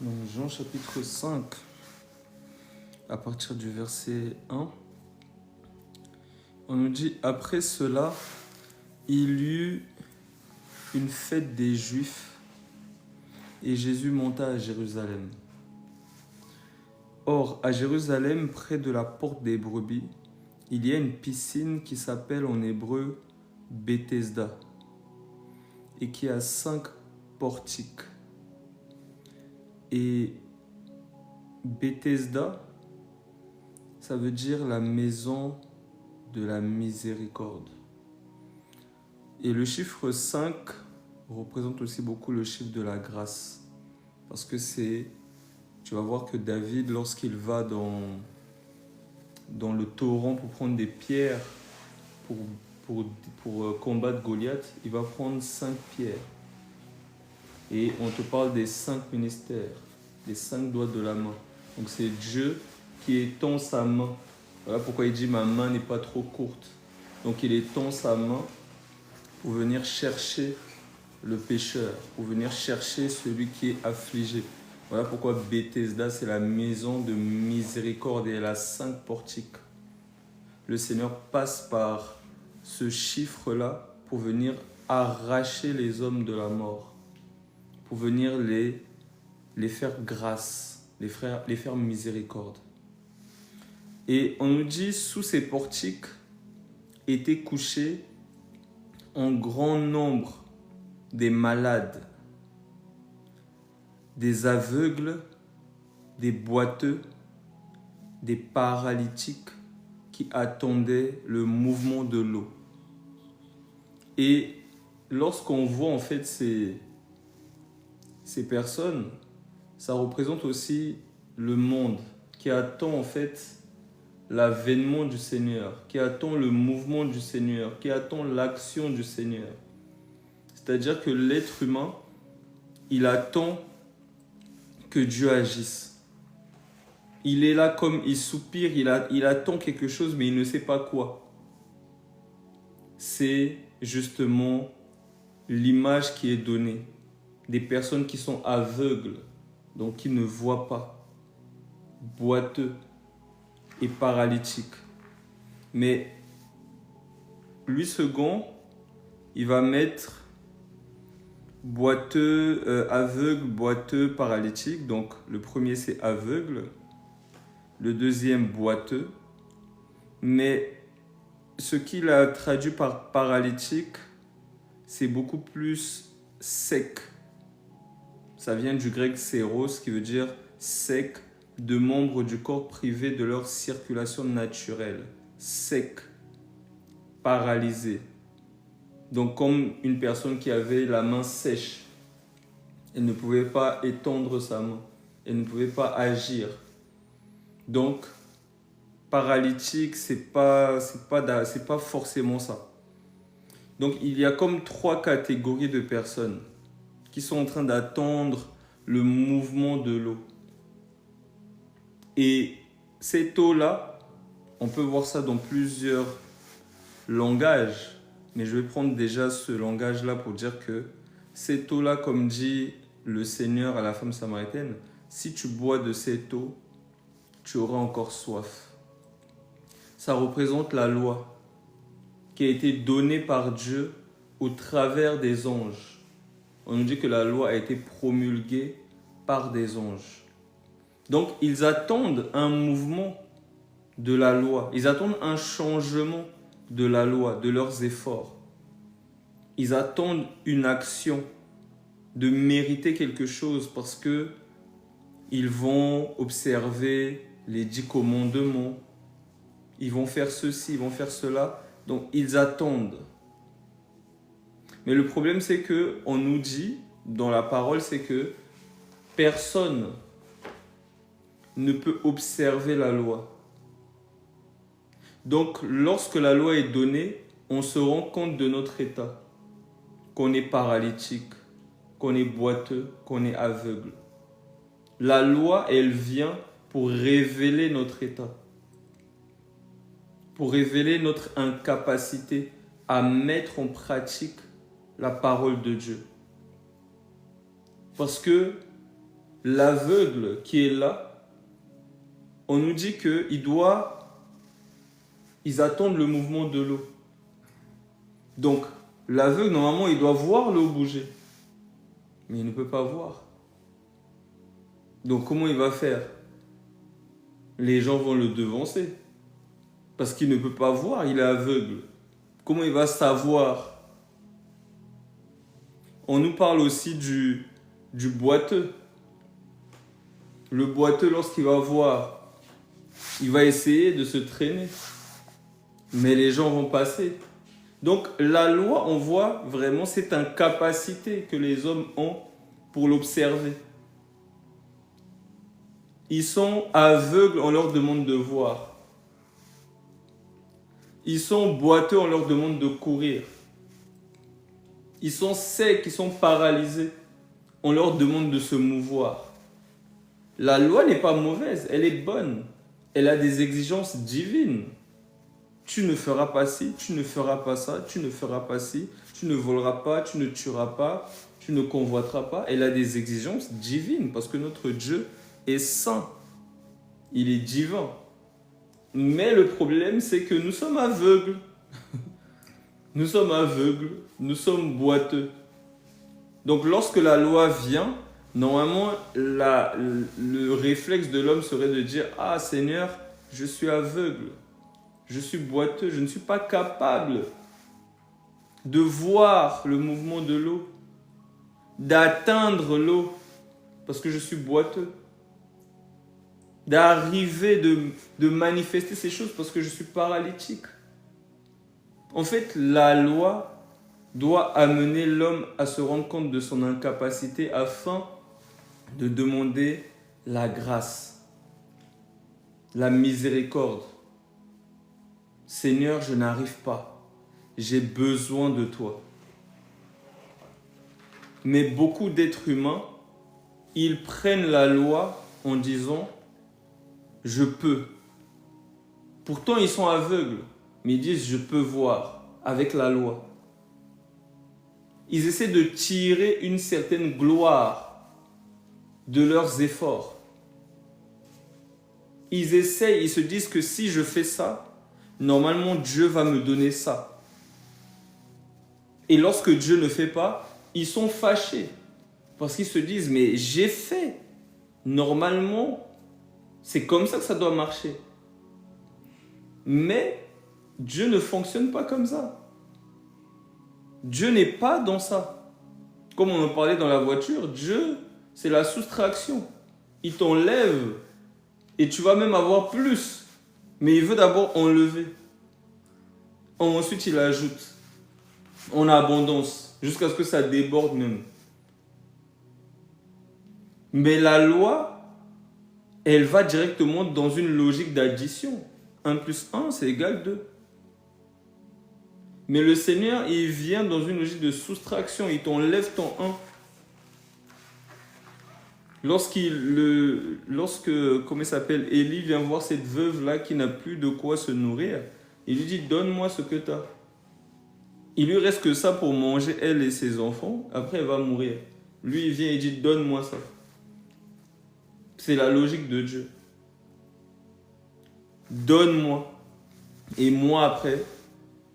Donc Jean chapitre 5, à partir du verset 1, on nous dit « Après cela, il y eut une fête des Juifs et Jésus monta à Jérusalem. Or, à Jérusalem, près de la porte des brebis, il y a une piscine qui s'appelle en hébreu Bethesda et qui a 5 portiques. Et Bethesda, ça veut dire la maison de la miséricorde. Et le chiffre 5 représente aussi beaucoup le chiffre de la grâce. Parce que tu vas voir que David, lorsqu'il va dans le torrent pour prendre des pierres pour combattre Goliath, il va prendre 5 pierres. Et on te parle des 5 ministères, des 5 doigts de la main. Donc c'est Dieu qui étend sa main. Voilà pourquoi il dit « ma main n'est pas trop courte ». Donc il étend sa main pour venir chercher le pécheur, pour venir chercher celui qui est affligé. Voilà pourquoi Bethesda, c'est la maison de miséricorde et elle a 5 portiques. Le Seigneur passe par ce chiffre-là pour venir arracher les hommes de la mort, pour venir les faire grâce, les faire miséricorde. Et on nous dit, sous ces portiques étaient couchés en grand nombre des malades, des aveugles, des boiteux, des paralytiques qui attendaient le mouvement de l'eau. Et lorsqu'on voit en fait ces personnes, ça représente aussi le monde qui attend en fait l'avènement du Seigneur, qui attend le mouvement du Seigneur, qui attend l'action du Seigneur. C'est-à-dire que l'être humain, il attend que Dieu agisse. Il est là comme il soupire, il attend quelque chose, mais il ne sait pas quoi. C'est justement l'image qui est donnée des personnes qui sont aveugles, donc qui ne voient pas, boiteux et paralytiques. Mais lui second, il va mettre boiteux, aveugle, boiteux, paralytique. Donc le premier c'est aveugle, le deuxième boiteux. Mais ce qu'il a traduit par paralytique, c'est beaucoup plus sec. Ça vient du grec séros, qui veut dire sec, de membres du corps privés de leur circulation naturelle. Sec, paralysé. Donc comme une personne qui avait la main sèche. Elle ne pouvait pas étendre sa main. Elle ne pouvait pas agir. Donc, paralytique, c'est pas forcément ça. Donc il y a comme 3 catégories de personnes qui sont en train d'attendre le mouvement de l'eau. Et cette eau-là, on peut voir ça dans plusieurs langages, mais je vais prendre déjà ce langage-là pour dire que cette eau-là, comme dit le Seigneur à la femme samaritaine, si tu bois de cette eau, tu auras encore soif. Ça représente la loi qui a été donnée par Dieu au travers des anges. On nous dit que la loi a été promulguée par des anges. Donc, ils attendent un mouvement de la loi. Ils attendent un changement de la loi, de leurs efforts. Ils attendent une action, de mériter quelque chose parce que ils vont observer les 10 commandements. Ils vont faire ceci, ils vont faire cela. Donc, ils attendent. Mais le problème, c'est qu'on nous dit, dans la parole, c'est que personne ne peut observer la loi. Donc, lorsque la loi est donnée, on se rend compte de notre état, qu'on est paralytique, qu'on est boiteux, qu'on est aveugle. La loi, elle vient pour révéler notre état, pour révéler notre incapacité à mettre en pratique la parole de Dieu. Parce que l'aveugle qui est là, on nous dit qu'ils attendent le mouvement de l'eau. Donc, l'aveugle, normalement, il doit voir l'eau bouger. Mais il ne peut pas voir. Donc, comment il va faire? Les gens vont le devancer. Parce qu'il ne peut pas voir, il est aveugle. Comment il va savoir? On nous parle aussi du boiteux. Le boiteux, lorsqu'il va voir, il va essayer de se traîner. Mais les gens vont passer. Donc la loi, on voit vraiment cette incapacité que les hommes ont pour l'observer. Ils sont aveugles, on leur demande de voir. Ils sont boiteux, on leur demande de courir. Ils sont secs, ils sont paralysés, on leur demande de se mouvoir. La loi n'est pas mauvaise, elle est bonne. Elle a des exigences divines. Tu ne feras pas ci, tu ne feras pas ça, tu ne feras pas ci, tu ne voleras pas, tu ne tueras pas, tu ne convoiteras pas. Elle a des exigences divines parce que notre Dieu est saint. Il est divin. Mais le problème, c'est que nous sommes aveugles. Nous sommes aveugles, nous sommes boiteux. Donc lorsque la loi vient, normalement, le réflexe de l'homme serait de dire « Ah Seigneur, je suis aveugle, je suis boiteux, je ne suis pas capable de voir le mouvement de l'eau, d'atteindre l'eau, parce que je suis boiteux, d'arriver, de manifester ces choses parce que je suis paralytique. » En fait, la loi doit amener l'homme à se rendre compte de son incapacité afin de demander la grâce, la miséricorde. Seigneur, je n'arrive pas. J'ai besoin de toi. Mais beaucoup d'êtres humains, ils prennent la loi en disant « je peux ». Pourtant, ils sont aveugles, mais ils disent « je peux voir » avec la loi. Ils essaient de tirer une certaine gloire de leurs efforts. Ils essayent, ils se disent que si je fais ça, normalement Dieu va me donner ça. Et lorsque Dieu ne fait pas, ils sont fâchés. Parce qu'ils se disent, mais j'ai fait. Normalement, c'est comme ça que ça doit marcher. Mais Dieu ne fonctionne pas comme ça. Dieu n'est pas dans ça. Comme on en parlait dans la voiture, Dieu, c'est la soustraction. Il t'enlève et tu vas même avoir plus. Mais il veut d'abord enlever. Ensuite, il ajoute en abondance jusqu'à ce que ça déborde même. Mais la loi, elle va directement dans une logique d'addition. 1 plus 1, c'est égal 2. Mais le Seigneur, il vient dans une logique de soustraction. Il t'enlève ton 1. Lorsque, comment il s'appelle, Élie vient voir cette veuve-là qui n'a plus de quoi se nourrir, il lui dit, donne-moi ce que tu as. Il lui reste que ça pour manger, elle et ses enfants. Après, elle va mourir. Lui, il vient et dit, donne-moi ça. C'est la logique de Dieu. Donne-moi. Et moi, après,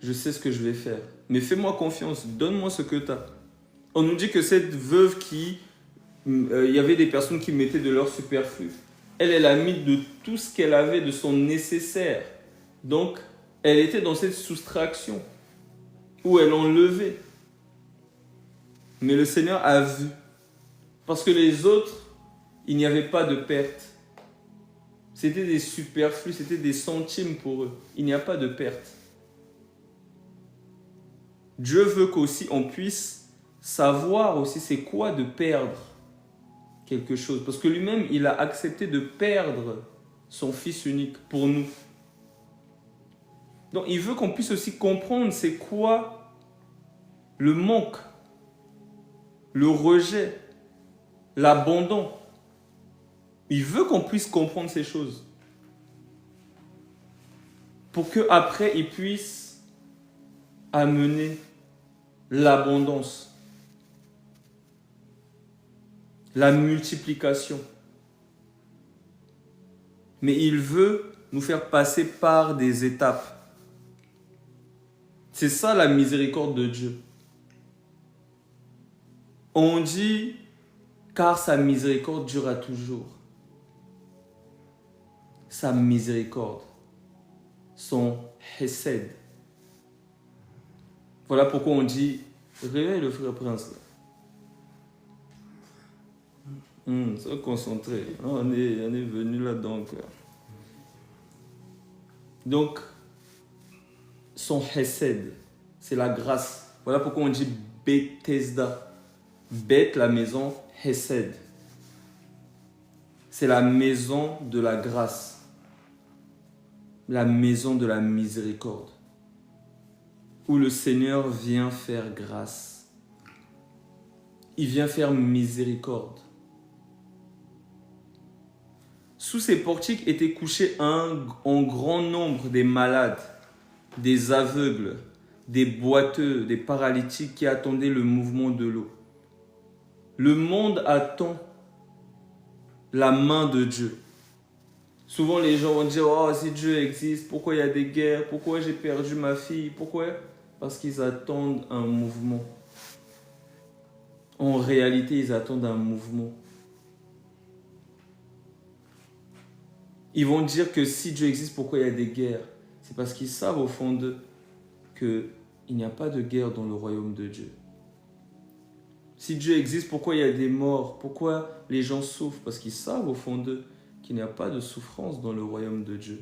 je sais ce que je vais faire. Mais fais-moi confiance. Donne-moi ce que tu as. On nous dit que cette veuve il y avait des personnes qui mettaient de leur superflu. Elle a mis de tout ce qu'elle avait, de son nécessaire. Donc, elle était dans cette soustraction où elle enlevait. Mais le Seigneur a vu. Parce que les autres, il n'y avait pas de perte. C'était des superflus, c'était des centimes pour eux. Il n'y a pas de perte. Dieu veut qu'aussi on puisse savoir aussi c'est quoi de perdre quelque chose. Parce que lui-même, il a accepté de perdre son Fils unique pour nous. Donc, il veut qu'on puisse aussi comprendre c'est quoi le manque, le rejet, l'abandon. Il veut qu'on puisse comprendre ces choses. Pour qu'après, il puisse amener l'abondance. la multiplication. Mais il veut nous faire passer par des étapes. C'est ça la miséricorde de Dieu. On dit, car sa miséricorde durera toujours. Sa miséricorde, son hesed. Voilà pourquoi on dit, réveille le frère Prince. Sois concentré. On est venu là donc. Donc, son hesed, c'est la grâce. Voilà pourquoi on dit Bethesda. Beth, la maison, hesed. C'est la maison de la grâce. La maison de la miséricorde. Où le Seigneur vient faire grâce. Il vient faire miséricorde. Sous ces portiques étaient couchés en grand nombre des malades, des aveugles, des boiteux, des paralytiques qui attendaient le mouvement de l'eau. Le monde attend la main de Dieu. Souvent les gens vont dire, oh, si Dieu existe, pourquoi il y a des guerres? Pourquoi j'ai perdu ma fille? Pourquoi? Parce qu'ils attendent un mouvement. En réalité, ils attendent un mouvement. Ils vont dire que si Dieu existe, pourquoi il y a des guerres? C'est parce qu'ils savent au fond d'eux qu'il n'y a pas de guerre dans le royaume de Dieu. Si Dieu existe, pourquoi il y a des morts? Pourquoi les gens souffrent? Parce qu'ils savent au fond d'eux qu'il n'y a pas de souffrance dans le royaume de Dieu.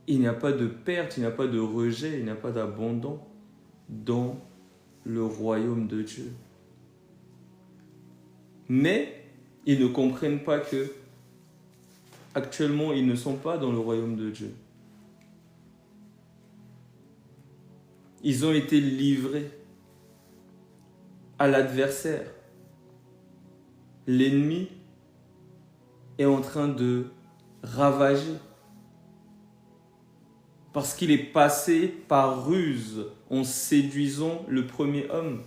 Il n'y a pas de perte, il n'y a pas de rejet, il n'y a pas d'abandon dans le royaume de Dieu. Mais ils ne comprennent pas que actuellement, ils ne sont pas dans le royaume de Dieu. Ils ont été livrés à l'adversaire. L'ennemi est en train de ravager. Parce qu'il est passé par ruse en séduisant le premier homme.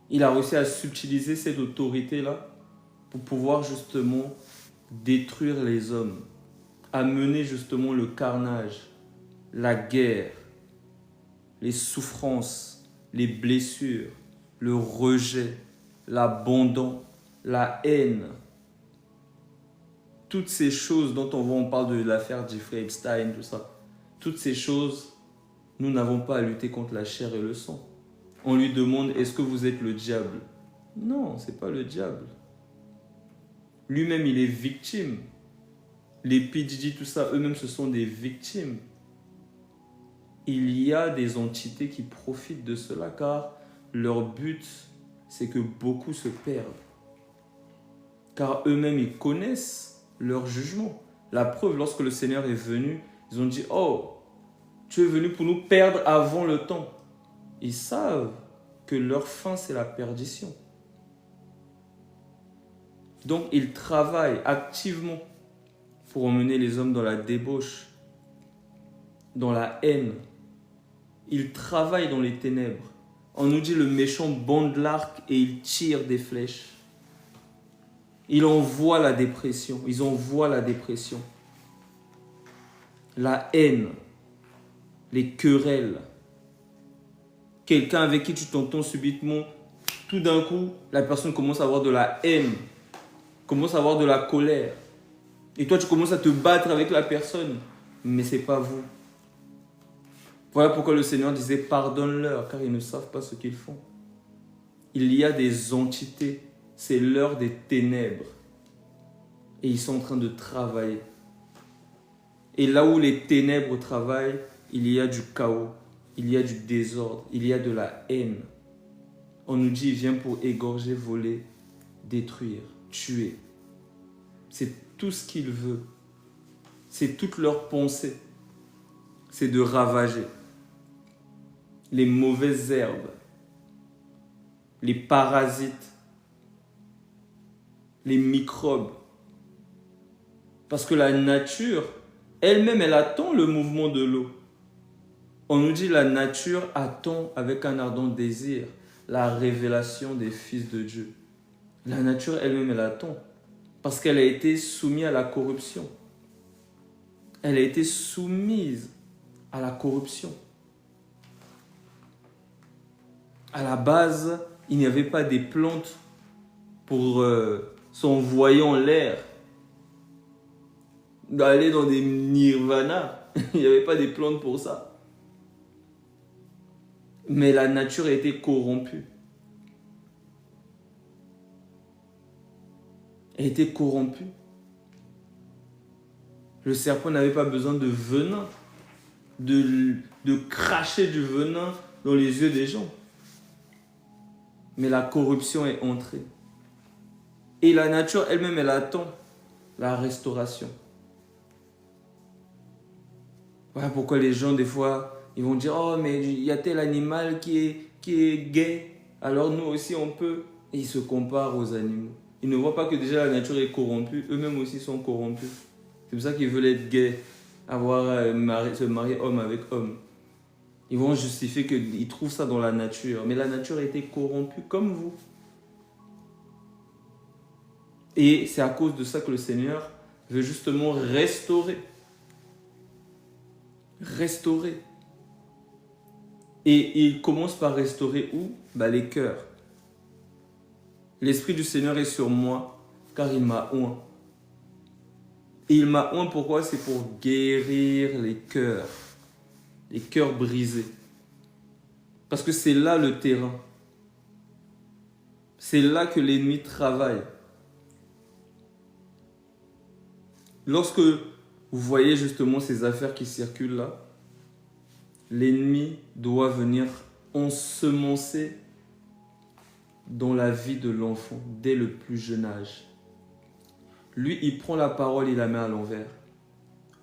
Il a réussi à subtiliser cette autorité-là pour pouvoir justement détruire les hommes, amener justement le carnage, la guerre, les souffrances, les blessures, le rejet, l'abandon, la haine. Toutes ces choses dont on parle de l'affaire Jeffrey Epstein, tout ça, toutes ces choses, nous n'avons pas à lutter contre la chair et le sang. On lui demande, est-ce que vous êtes le diable? Non, ce n'est pas le diable. Lui-même, il est victime. Les PDD, tout ça, eux-mêmes, ce sont des victimes. Il y a des entités qui profitent de cela car leur but, c'est que beaucoup se perdent. Car eux-mêmes, ils connaissent leur jugement. La preuve, lorsque le Seigneur est venu, ils ont dit, oh, tu es venu pour nous perdre avant le temps. Ils savent que leur fin, c'est la perdition. Donc, ils travaillent activement pour emmener les hommes dans la débauche, dans la haine. Ils travaillent dans les ténèbres. On nous dit le méchant bande l'arc et il tire des flèches. Il envoie la dépression. Ils envoient la dépression. La haine. Les querelles. Quelqu'un avec qui tu t'entends subitement, tout d'un coup, la personne commence à avoir de la haine, commence à avoir de la colère. Et toi, tu commences à te battre avec la personne, mais ce n'est pas vous. Voilà pourquoi le Seigneur disait, pardonne-leur, car ils ne savent pas ce qu'ils font. Il y a des entités, c'est l'heure des ténèbres. Et ils sont en train de travailler. Et là où les ténèbres travaillent, il y a du chaos, il y a du désordre, il y a de la haine. On nous dit, il vient pour égorger, voler, détruire, tuer. C'est tout ce qu'il veut. C'est toute leur pensée. C'est de ravager. Les mauvaises herbes, les parasites, les microbes. Parce que la nature, elle-même, elle attend le mouvement de l'eau. On nous dit la nature attend avec un ardent désir la révélation des fils de Dieu. La nature elle-même, elle attend. Parce qu'elle a été soumise à la corruption. Elle a été soumise à la corruption. À la base, il n'y avait pas des plantes pour s'envoyer en l'air, d'aller dans des nirvanas. Il n'y avait pas des plantes pour ça. Mais la nature a été corrompue. Elle a été corrompue. Le serpent n'avait pas besoin de venin, de cracher du venin dans les yeux des gens. Mais la corruption est entrée. Et la nature elle-même, elle attend la restauration. Voilà pourquoi les gens, des fois, ils vont dire « Oh, mais il y a tel animal qui est gay, alors nous aussi on peut. » Et ils se comparent aux animaux. Ils ne voient pas que déjà la nature est corrompue, eux-mêmes aussi sont corrompus. C'est pour ça qu'ils veulent être gays, se marier homme avec homme. Ils vont justifier qu'ils trouvent ça dans la nature. Mais la nature a été corrompue comme vous. Et c'est à cause de ça que le Seigneur veut justement restaurer. Restaurer. Et il commence par restaurer où? Les cœurs. L'Esprit du Seigneur est sur moi, car il m'a oint. Et il m'a oint pourquoi? C'est pour guérir les cœurs brisés. Parce que c'est là le terrain. C'est là que l'ennemi travaille. Lorsque vous voyez justement ces affaires qui circulent là, l'ennemi doit venir ensemencer dans la vie de l'enfant dès le plus jeune âge. Lui, il prend la parole, il la met à l'envers.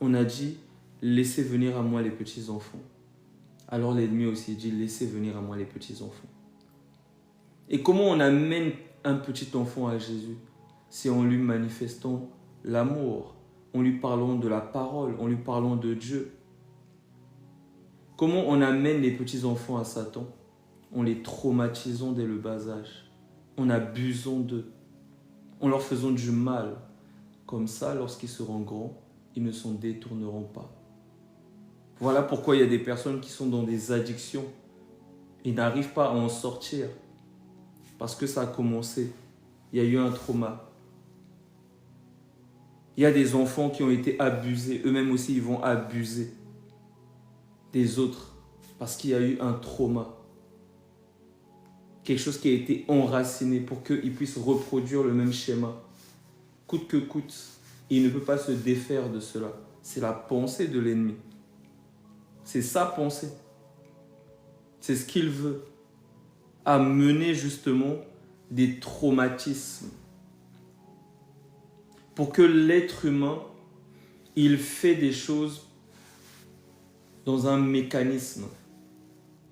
On a dit, laissez venir à moi les petits enfants. Alors l'ennemi aussi dit, laissez venir à moi les petits enfants. Et comment on amène un petit enfant à Jésus? C'est en lui manifestant l'amour, en lui parlant de la parole, en lui parlant de Dieu. Comment on amène les petits enfants à Satan? En les traumatisant dès le bas âge, en abusant d'eux, en leur faisant du mal. Comme ça, lorsqu'ils seront grands, ils ne s'en détourneront pas. Voilà pourquoi il y a des personnes qui sont dans des addictions et n'arrivent pas à en sortir. Parce que ça a commencé. Il y a eu un trauma. Il y a des enfants qui ont été abusés. Eux-mêmes aussi, ils vont abuser des autres. Parce qu'il y a eu un trauma. Quelque chose qui a été enraciné pour qu'ils puissent reproduire le même schéma. Coûte que coûte. Il ne peut pas se défaire de cela. C'est la pensée de l'ennemi. C'est sa pensée. C'est ce qu'il veut. Amener justement des traumatismes. Pour que l'être humain, il fait des choses dans un mécanisme.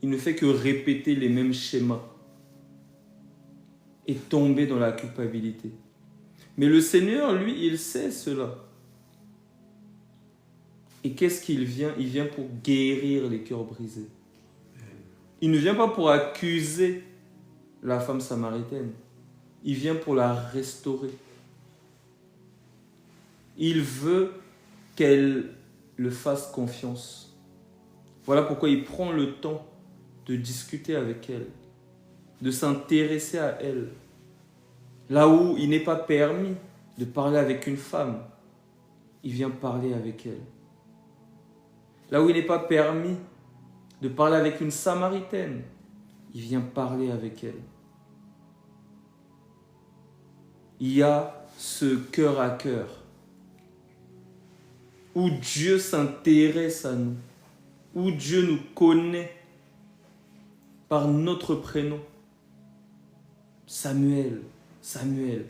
Il ne fait que répéter les mêmes schémas et tomber dans la culpabilité. Mais le Seigneur, lui, il sait cela. Et qu'est-ce qu'il vient? Il vient pour guérir les cœurs brisés. Il ne vient pas pour accuser la femme samaritaine. Il vient pour la restaurer. Il veut qu'elle le fasse confiance. Voilà pourquoi il prend le temps de discuter avec elle, de s'intéresser à elle. Là où il n'est pas permis de parler avec une femme, il vient parler avec elle. Là où il n'est pas permis de parler avec une Samaritaine, il vient parler avec elle. Il y a ce cœur à cœur où Dieu s'intéresse à nous, où Dieu nous connaît par notre prénom. Samuel, Samuel.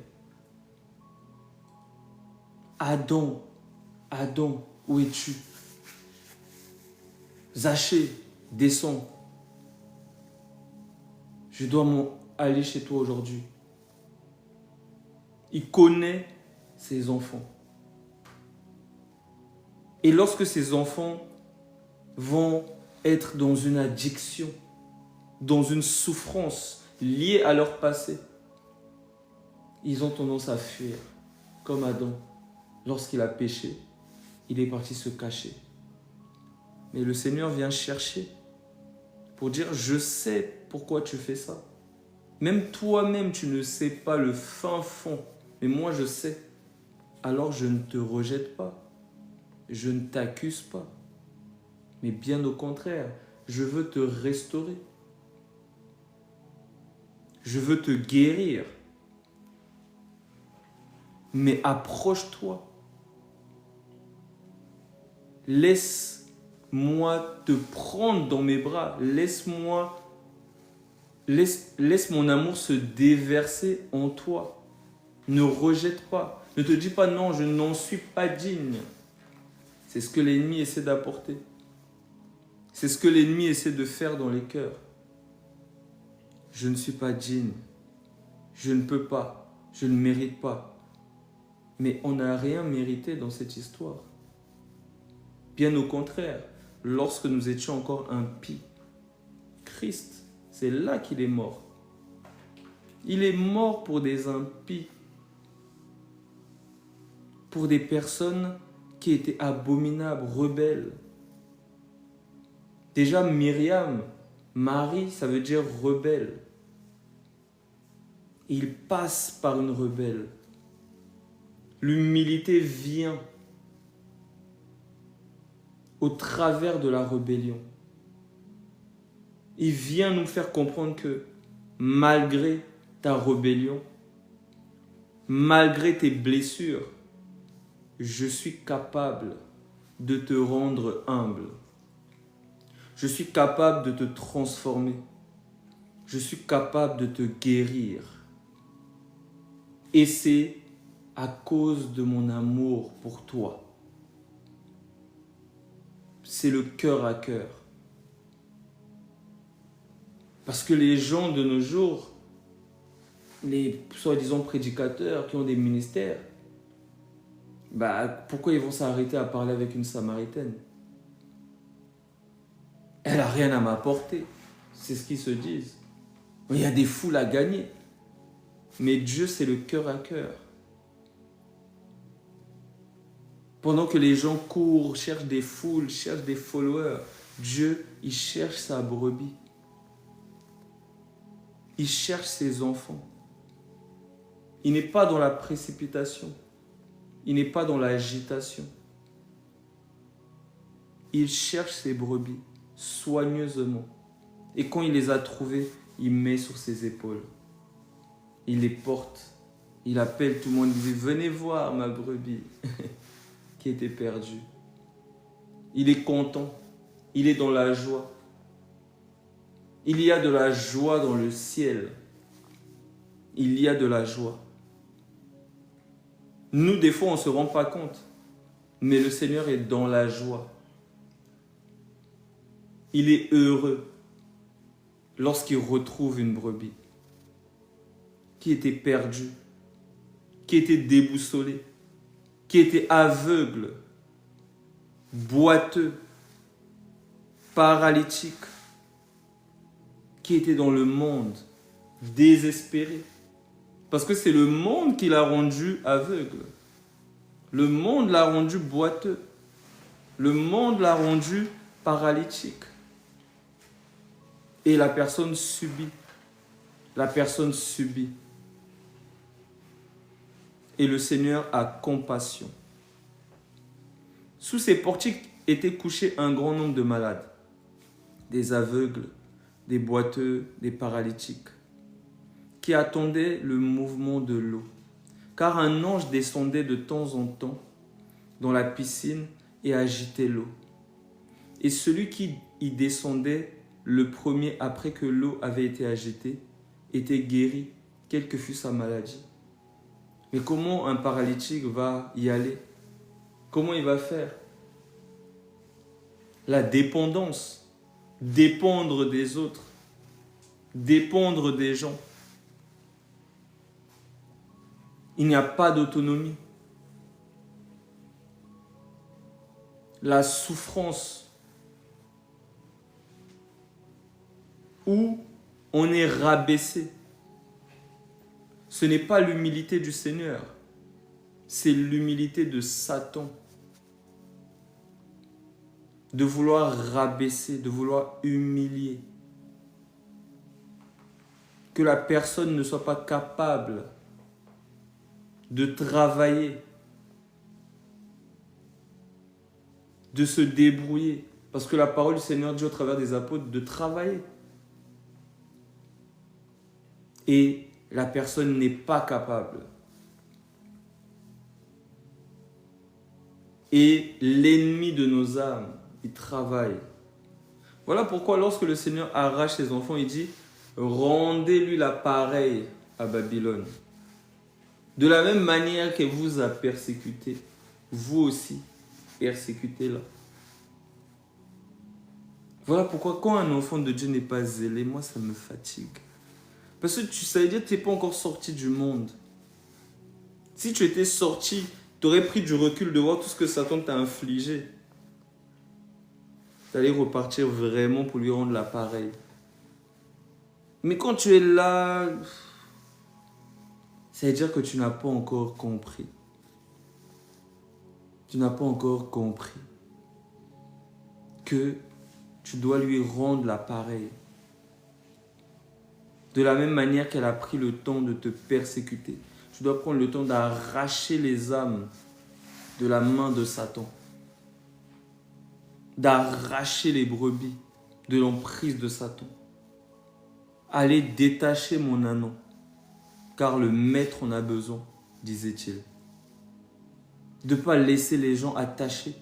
Adam, Adam, où es-tu? Zachée, descends. Je dois aller chez toi aujourd'hui. Il connaît ses enfants. Et lorsque ces enfants vont être dans une addiction, dans une souffrance liée à leur passé, ils ont tendance à fuir, comme Adam. Lorsqu'il a péché, il est parti se cacher. Mais le Seigneur vient chercher pour dire, je sais pourquoi tu fais ça. Même toi-même, tu ne sais pas le fin fond, mais moi je sais. Alors je ne te rejette pas, je ne t'accuse pas. Mais bien au contraire, je veux te restaurer. Je veux te guérir. Mais approche-toi. Laisse-moi te prendre dans mes bras. Laisse mon amour se déverser en toi. Ne rejette pas. Ne te dis pas non, je n'en suis pas digne. C'est ce que l'ennemi essaie d'apporter. C'est ce que l'ennemi essaie de faire dans les cœurs. Je ne suis pas digne. Je ne peux pas. Je ne mérite pas. Mais on n'a rien mérité dans cette histoire. Bien au contraire, lorsque nous étions encore impies, Christ, c'est là qu'il est mort. Il est mort pour des impies, pour des personnes qui étaient abominables, rebelles. Déjà, Myriam, Marie, ça veut dire rebelle. Il passe par une rebelle. L'humilité vient au travers de la rébellion. Il vient nous faire comprendre que malgré ta rébellion, malgré tes blessures, je suis capable de te rendre humble. Je suis capable de te transformer. Je suis capable de te guérir. Et c'est à cause de mon amour pour toi. C'est le cœur à cœur. Parce que les gens de nos jours, les soi-disant prédicateurs qui ont des ministères, pourquoi ils vont s'arrêter à parler avec une Samaritaine? Elle n'a rien à m'apporter. C'est ce qu'ils se disent. Il y a des foules à gagner. Mais Dieu, c'est le cœur à cœur. Pendant que les gens courent, cherchent des foules, cherchent des followers, Dieu, il cherche sa brebis. Il cherche ses enfants. Il n'est pas dans la précipitation. Il n'est pas dans l'agitation. Il cherche ses brebis soigneusement. Et quand il les a trouvées, il met sur ses épaules. Il les porte. Il appelle tout le monde. Il dit, venez voir ma brebis qui était perdue. Il est content. Il est dans la joie. Il y a de la joie dans le ciel. Il y a de la joie. Nous, des fois, on ne se rend pas compte. Mais le Seigneur est dans la joie. Il est heureux lorsqu'il retrouve une brebis qui était perdue, qui était déboussolée, qui était aveugle, boiteux, paralytique, qui était dans le monde, désespéré. Parce que c'est le monde qui l'a rendu aveugle. Le monde l'a rendu boiteux. Le monde l'a rendu paralytique. Et la personne subit. La personne subit. Et le Seigneur a compassion. Sous ces portiques étaient couchés un grand nombre de malades. Des aveugles, des boiteux, des paralytiques, qui attendaient le mouvement de l'eau. Car un ange descendait de temps en temps dans la piscine et agitait l'eau. Et celui qui y descendait le premier après que l'eau avait été agitée était guéri, quelle que fût sa maladie. Mais comment un paralytique va y aller? Comment il va faire? La dépendance, dépendre des autres, dépendre des gens. Il n'y a pas d'autonomie. La souffrance où on est rabaissé. Ce n'est pas l'humilité du Seigneur, c'est l'humilité de Satan. De vouloir rabaisser, de vouloir humilier. Que la personne ne soit pas capable de travailler, de se débrouiller. Parce que la parole du Seigneur dit au travers des apôtres de travailler. Et la personne n'est pas capable. Et l'ennemi de nos âmes, il travaille. Voilà pourquoi lorsque le Seigneur arrache ses enfants, il dit « Rendez-lui l'appareil à Babylone. » De la même manière qu'elle vous a persécuté, vous aussi, persécutez-la. Voilà pourquoi quand un enfant de Dieu n'est pas zélé, moi ça me fatigue. Parce que ça veut dire que tu n'es pas encore sorti du monde. Si tu étais sorti, tu aurais pris du recul de voir tout ce que Satan t'a infligé. Tu allais repartir vraiment pour lui rendre l'appareil. Mais quand tu es là, ça veut dire que tu n'as pas encore compris. Tu n'as pas encore compris que tu dois lui rendre l'appareil. De la même manière qu'elle a pris le temps de te persécuter, tu dois prendre le temps d'arracher les âmes de la main de Satan. D'arracher les brebis de l'emprise de Satan. Allez détacher mon ânon, car le maître en a besoin, disait-il. De ne pas laisser les gens attachés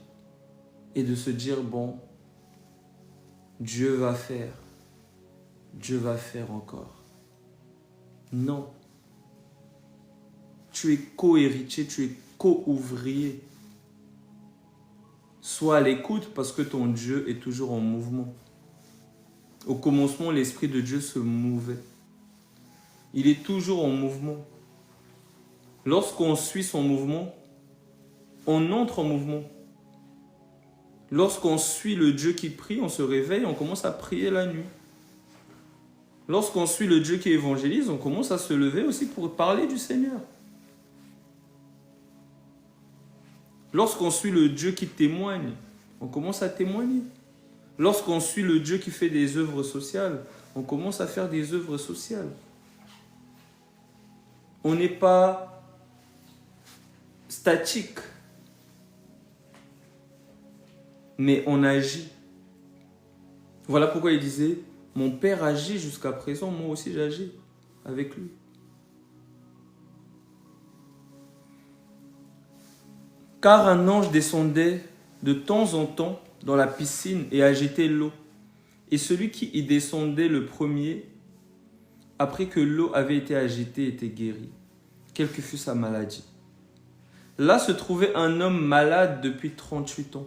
et de se dire, bon, Dieu va faire encore. Non. Tu es co-héritier, tu es co-ouvrier. Sois à l'écoute parce que ton Dieu est toujours en mouvement. Au commencement, l'Esprit de Dieu se mouvait. Il est toujours en mouvement. Lorsqu'on suit son mouvement, on entre en mouvement. Lorsqu'on suit le Dieu qui prie, on se réveille, on commence à prier la nuit. Lorsqu'on suit le Dieu qui évangélise, on commence à se lever aussi pour parler du Seigneur. Lorsqu'on suit le Dieu qui témoigne, on commence à témoigner. Lorsqu'on suit le Dieu qui fait des œuvres sociales, on commence à faire des œuvres sociales. On n'est pas statique, mais on agit. Voilà pourquoi il disait, mon Père agit jusqu'à présent, moi aussi j'agis avec lui. Car un ange descendait de temps en temps dans la piscine et agitait l'eau. Et celui qui y descendait le premier, après que l'eau avait été agitée, était guéri, quelle que fût sa maladie. Là se trouvait un homme malade depuis 38 ans.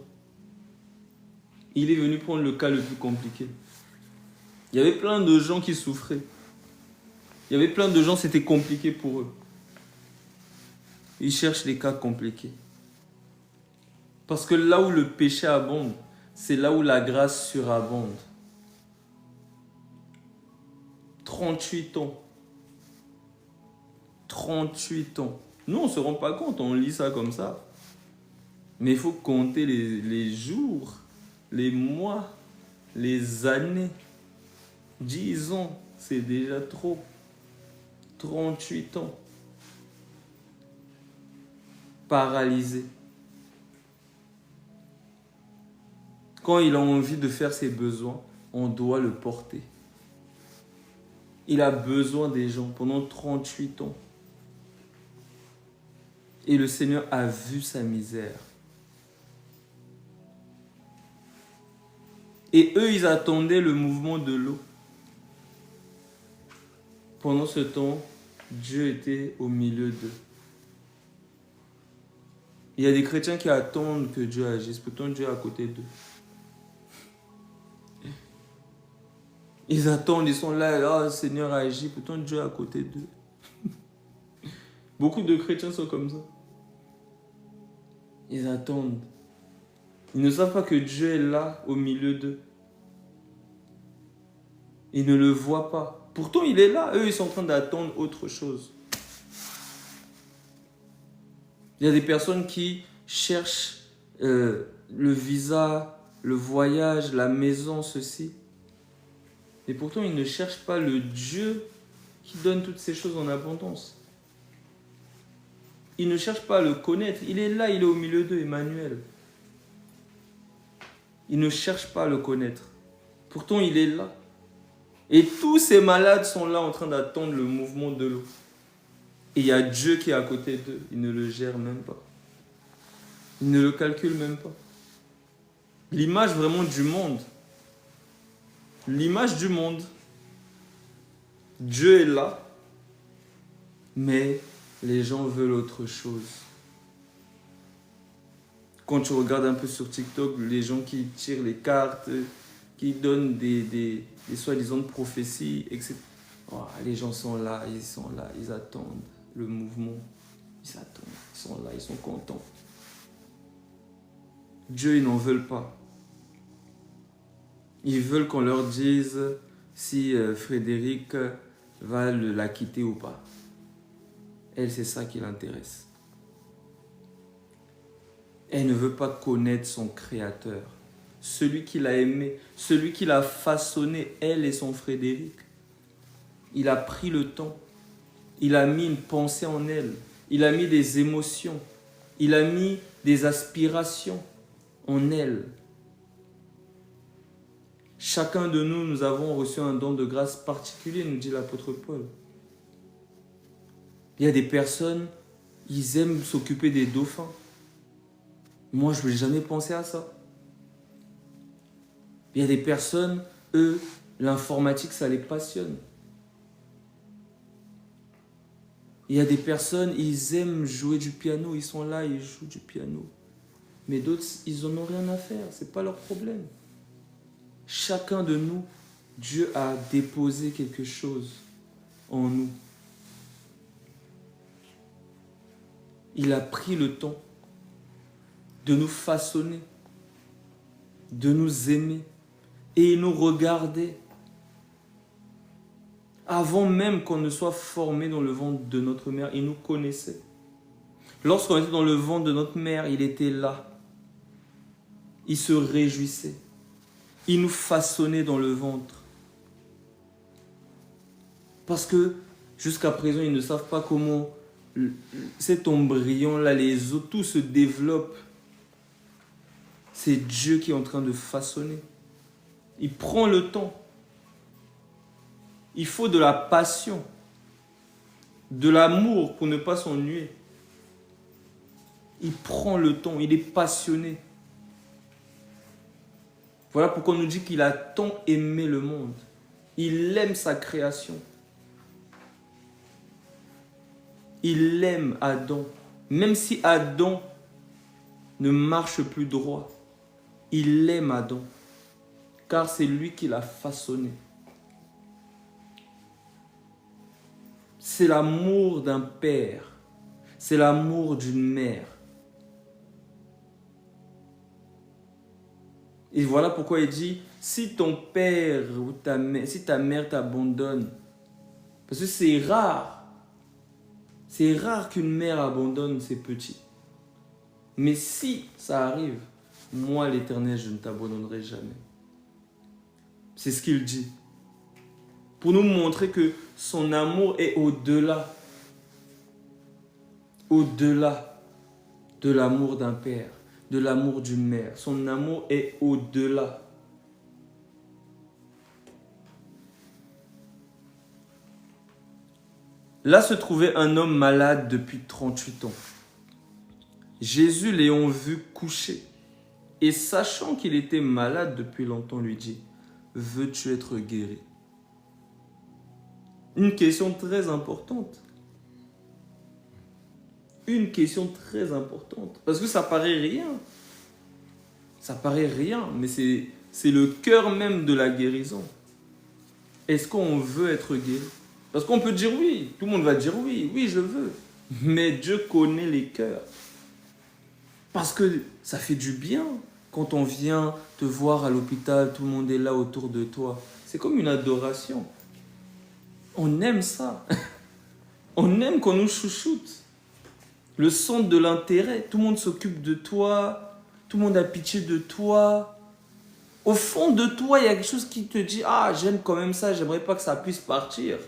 Il est venu prendre le cas le plus compliqué. Il y avait plein de gens qui souffraient. Il y avait plein de gens, c'était compliqué pour eux. Ils cherchent les cas compliqués. Parce que là où le péché abonde, c'est là où la grâce surabonde. 38 ans. 38 ans. Nous, on ne se rend pas compte, on lit ça comme ça. Mais il faut compter les jours, les mois, les années. 10 ans, c'est déjà trop. 38 ans. Paralysé. Quand il a envie de faire ses besoins, on doit le porter. Il a besoin des gens pendant 38 ans. Et le Seigneur a vu sa misère. Et eux, ils attendaient le mouvement de l'eau. Pendant ce temps, Dieu était au milieu d'eux. Il y a des chrétiens qui attendent que Dieu agisse. Pourtant, Dieu est à côté d'eux. Ils attendent, ils sont là, oh, Seigneur agit. Pourtant, Dieu est à côté d'eux. Beaucoup de chrétiens sont comme ça. Ils attendent. Ils ne savent pas que Dieu est là, au milieu d'eux. Ils ne le voient pas. Pourtant, il est là. Eux, ils sont en train d'attendre autre chose. Il y a des personnes qui cherchent le visa, le voyage, la maison, ceci. Et pourtant, ils ne cherchent pas le Dieu qui donne toutes ces choses en abondance. Ils ne cherchent pas à le connaître. Il est là, il est au milieu d'eux, Emmanuel. Ils ne cherchent pas à le connaître. Pourtant, il est là. Et tous ces malades sont là en train d'attendre le mouvement de l'eau. Et il y a Dieu qui est à côté d'eux. Il ne le gère même pas. Il ne le calcule même pas. L'image vraiment du monde. L'image du monde. Dieu est là. Mais les gens veulent autre chose. Quand tu regardes un peu sur TikTok, les gens qui tirent les cartes, qui donnent des soi-disant prophéties, etc. Oh, les gens sont là, ils attendent le mouvement. Ils attendent, ils sont là, ils sont contents. Dieu, ils n'en veulent pas. Ils veulent qu'on leur dise si Frédéric va la quitter ou pas. Elle, c'est ça qui l'intéresse. Elle ne veut pas connaître son Créateur, celui qui l'a aimé, celui qui l'a façonné, elle et son Frédéric. Il a pris le temps, il a mis une pensée en elle, il a mis des émotions, il a mis des aspirations en elle. Chacun de nous, nous avons reçu un don de grâce particulier, nous dit l'apôtre Paul. Il y a des personnes, ils aiment s'occuper des dauphins. Moi, je n'ai jamais pensé à ça. Il y a des personnes, eux, l'informatique, ça les passionne. Il y a des personnes, ils aiment jouer du piano, ils sont là, ils jouent du piano. Mais d'autres, ils n'en ont rien à faire, ce n'est pas leur problème. Chacun de nous, Dieu a déposé quelque chose en nous. Il a pris le temps de nous façonner, de nous aimer et il nous regardait avant même qu'on ne soit formé dans le ventre de notre mère. Il nous connaissait. Lorsqu'on était dans le ventre de notre mère, il était là. Il se réjouissait. Il nous façonnait dans le ventre. Parce que jusqu'à présent, ils ne savent pas comment cet embryon-là, les os, tout se développe. C'est Dieu qui est en train de façonner. Il prend le temps. Il faut de la passion, de l'amour pour ne pas s'ennuyer. Il prend le temps, il est passionné. Voilà pourquoi on nous dit qu'il a tant aimé le monde. Il aime sa création. Il aime Adam. Même si Adam ne marche plus droit, il aime Adam. Car c'est lui qui l'a façonné. C'est l'amour d'un père. C'est l'amour d'une mère. Et voilà pourquoi il dit, si ton père ou ta mère, si ta mère t'abandonne, parce que c'est rare qu'une mère abandonne ses petits. Mais si ça arrive, moi l'Éternel, je ne t'abandonnerai jamais. C'est ce qu'il dit. Pour nous montrer que son amour est au-delà. Au-delà de l'amour d'un père, de l'amour d'une mère. Son amour est au-delà. Là se trouvait un homme malade depuis 38 ans. Jésus l'ayant vu couché et sachant qu'il était malade depuis longtemps lui dit, « Veux-tu être guéri ?» Une question très importante. Une question très importante. Parce que ça paraît rien. Ça paraît rien, mais c'est le cœur même de la guérison. Est-ce qu'on veut être guéri? Parce qu'on peut dire oui. Tout le monde va dire oui. Oui, je veux. Mais Dieu connaît les cœurs. Parce que ça fait du bien. Quand on vient te voir à l'hôpital, tout le monde est là autour de toi. C'est comme une adoration. On aime ça. On aime qu'on nous chouchoute. Le centre de l'intérêt. Tout le monde s'occupe de toi. Tout le monde a pitié de toi. Au fond de toi, il y a quelque chose qui te dit « Ah, j'aime quand même ça, j'aimerais pas que ça puisse partir. »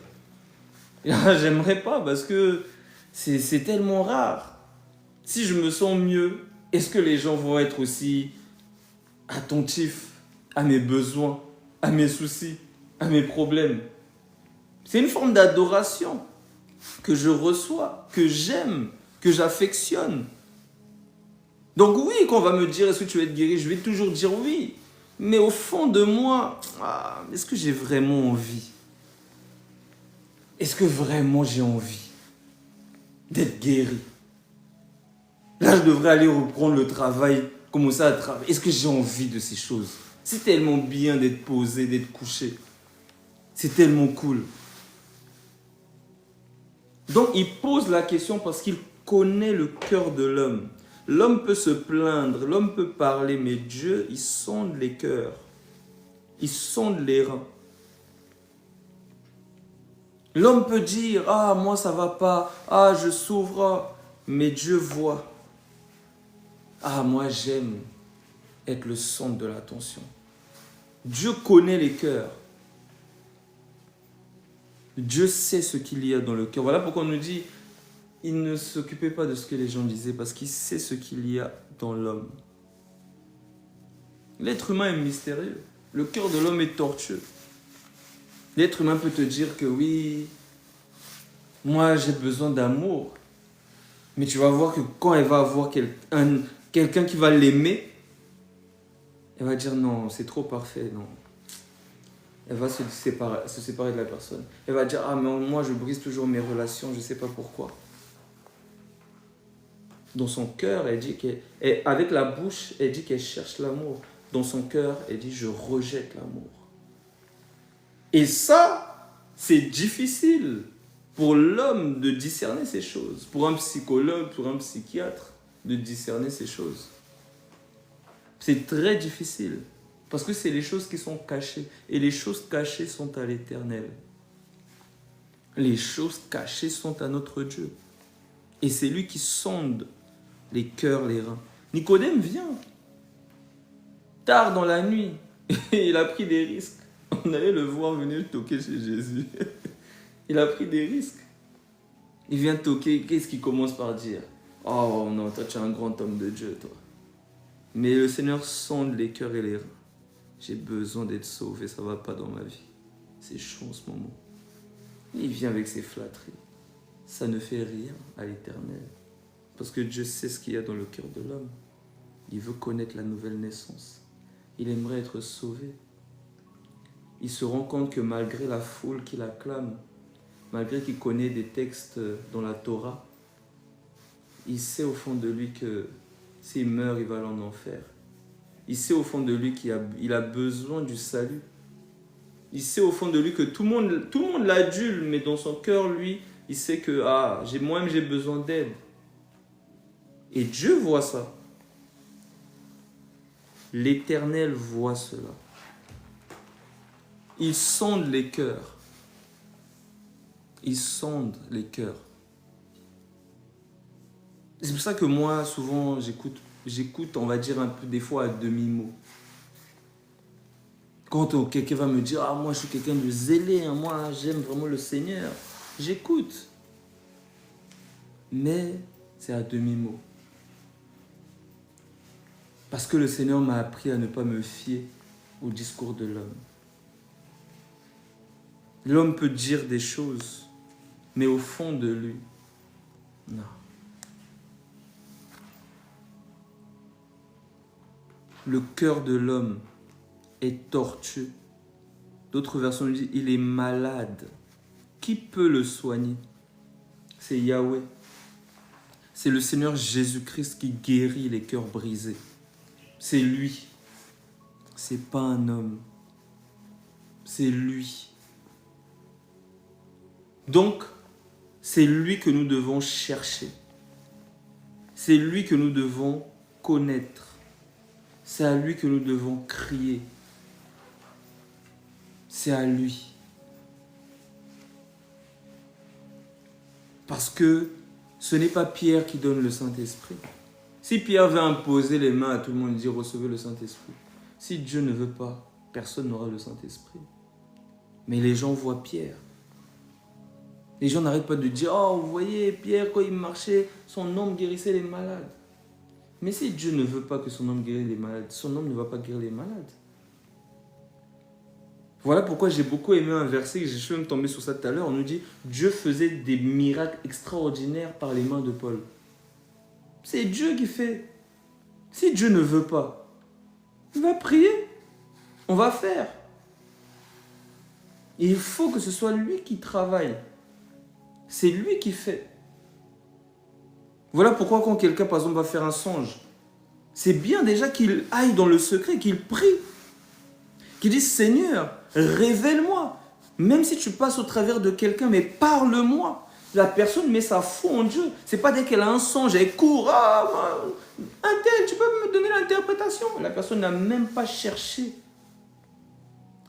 J'aimerais pas parce que c'est tellement rare. Si je me sens mieux, est-ce que les gens vont être aussi attentifs à mes besoins, à mes soucis, à mes problèmes? C'est une forme d'adoration que je reçois, que j'aime, que j'affectionne. Donc oui, quand on va me dire « Est-ce que tu vas être guéri ?» Je vais toujours dire oui. Mais au fond de moi, est-ce que j'ai vraiment envie? Est-ce que vraiment j'ai envie d'être guéri? Là, je devrais aller reprendre le travail, commencer à travailler. Est-ce que j'ai envie de ces choses? C'est tellement bien d'être posé, d'être couché. C'est tellement cool. Donc, il pose la question parce qu'il connaît le cœur de l'homme. L'homme peut se plaindre, l'homme peut parler, mais Dieu, il sonde les cœurs. Il sonde les reins. L'homme peut dire, ah, moi ça va pas, ah, je souffre, mais Dieu voit. Ah, moi j'aime être le centre de l'attention. Dieu connaît les cœurs. Dieu sait ce qu'il y a dans le cœur. Voilà pourquoi on nous dit, il ne s'occupait pas de ce que les gens disaient, parce qu'il sait ce qu'il y a dans l'homme. L'être humain est mystérieux. Le cœur de l'homme est tortueux. L'être humain peut te dire que oui, moi j'ai besoin d'amour. Mais tu vas voir que quand elle va avoir quelqu'un qui va l'aimer, elle va dire non, c'est trop parfait, non. Elle va se séparer de la personne. Elle va dire, ah mais moi je brise toujours mes relations, je ne sais pas pourquoi. Dans son cœur, elle dit avec la bouche, elle dit qu'elle cherche l'amour. Dans son cœur, elle dit, je rejette l'amour. Et ça, c'est difficile pour l'homme de discerner ces choses. Pour un psychologue, pour un psychiatre, de discerner ces choses. C'est très difficile. Parce que c'est les choses qui sont cachées. Et les choses cachées sont à l'Éternel. Les choses cachées sont à notre Dieu. Et c'est lui qui sonde les cœurs, les reins. Nicodème vient. Tard dans la nuit. Et il a pris des risques. On allait le voir venir toquer chez Jésus. Il a pris des risques. Il vient toquer. Qu'est-ce qu'il commence par dire? Oh non, toi tu es un grand homme de Dieu, toi. Mais le Seigneur sonde les cœurs et les reins. J'ai besoin d'être sauvé, ça ne va pas dans ma vie. C'est chaud en ce moment. Il vient avec ses flatteries. Ça ne fait rien à l'Éternel. Parce que Dieu sait ce qu'il y a dans le cœur de l'homme. Il veut connaître la nouvelle naissance. Il aimerait être sauvé. Il se rend compte que malgré la foule qui l'acclame, malgré qu'il connaît des textes dans la Torah, il sait au fond de lui que s'il meurt, il va aller en enfer. Il sait au fond de lui qu'il a besoin du salut. Il sait au fond de lui que tout le monde l'adule, mais dans son cœur, lui, il sait que moi-même j'ai besoin d'aide. Et Dieu voit ça. L'Éternel voit cela. Il sonde les cœurs. Il sonde les cœurs. C'est pour ça que moi, souvent, j'écoute, on va dire un peu des fois à demi-mot. Quand quelqu'un va me dire, moi je suis quelqu'un de zélé, moi j'aime vraiment le Seigneur, j'écoute. Mais c'est à demi-mot. Parce que le Seigneur m'a appris à ne pas me fier au discours de l'homme. L'homme peut dire des choses, mais au fond de lui, non. Le cœur de l'homme est tortueux. D'autres versions disent, il est malade. Qui peut le soigner? C'est Yahweh. C'est le Seigneur Jésus-Christ qui guérit les cœurs brisés. C'est lui. C'est pas un homme. C'est lui. Donc, c'est lui que nous devons chercher. C'est lui que nous devons connaître. C'est à lui que nous devons crier. C'est à lui. Parce que Ce n'est pas Pierre qui donne le Saint-Esprit. Si Pierre veut imposer les mains à tout le monde et dire recevez le Saint-Esprit, si Dieu ne veut pas, personne n'aura le Saint-Esprit. Mais les gens voient Pierre. Les gens n'arrêtent pas de dire « Oh, vous voyez, Pierre, quand il marchait, son homme guérissait les malades. » Mais si Dieu ne veut pas que son homme guérisse les malades, son homme ne va pas guérir les malades. Voilà pourquoi j'ai beaucoup aimé un verset, je suis même tombé sur ça tout à l'heure, on nous dit « Dieu faisait des miracles extraordinaires par les mains de Paul. » C'est Dieu qui fait. Si Dieu ne veut pas, il va prier, on va faire. Et il faut que ce soit lui qui travaille. C'est lui qui fait. Voilà pourquoi quand quelqu'un, par exemple, va faire un songe, c'est bien déjà qu'il aille dans le secret, qu'il prie. Qu'il dise, Seigneur, révèle-moi. Même si tu passes au travers de quelqu'un, mais parle-moi. La personne met sa foi en Dieu. C'est pas dès qu'elle a un songe, elle court. Ah, un tel, tu peux me donner l'interprétation. La personne n'a même pas cherché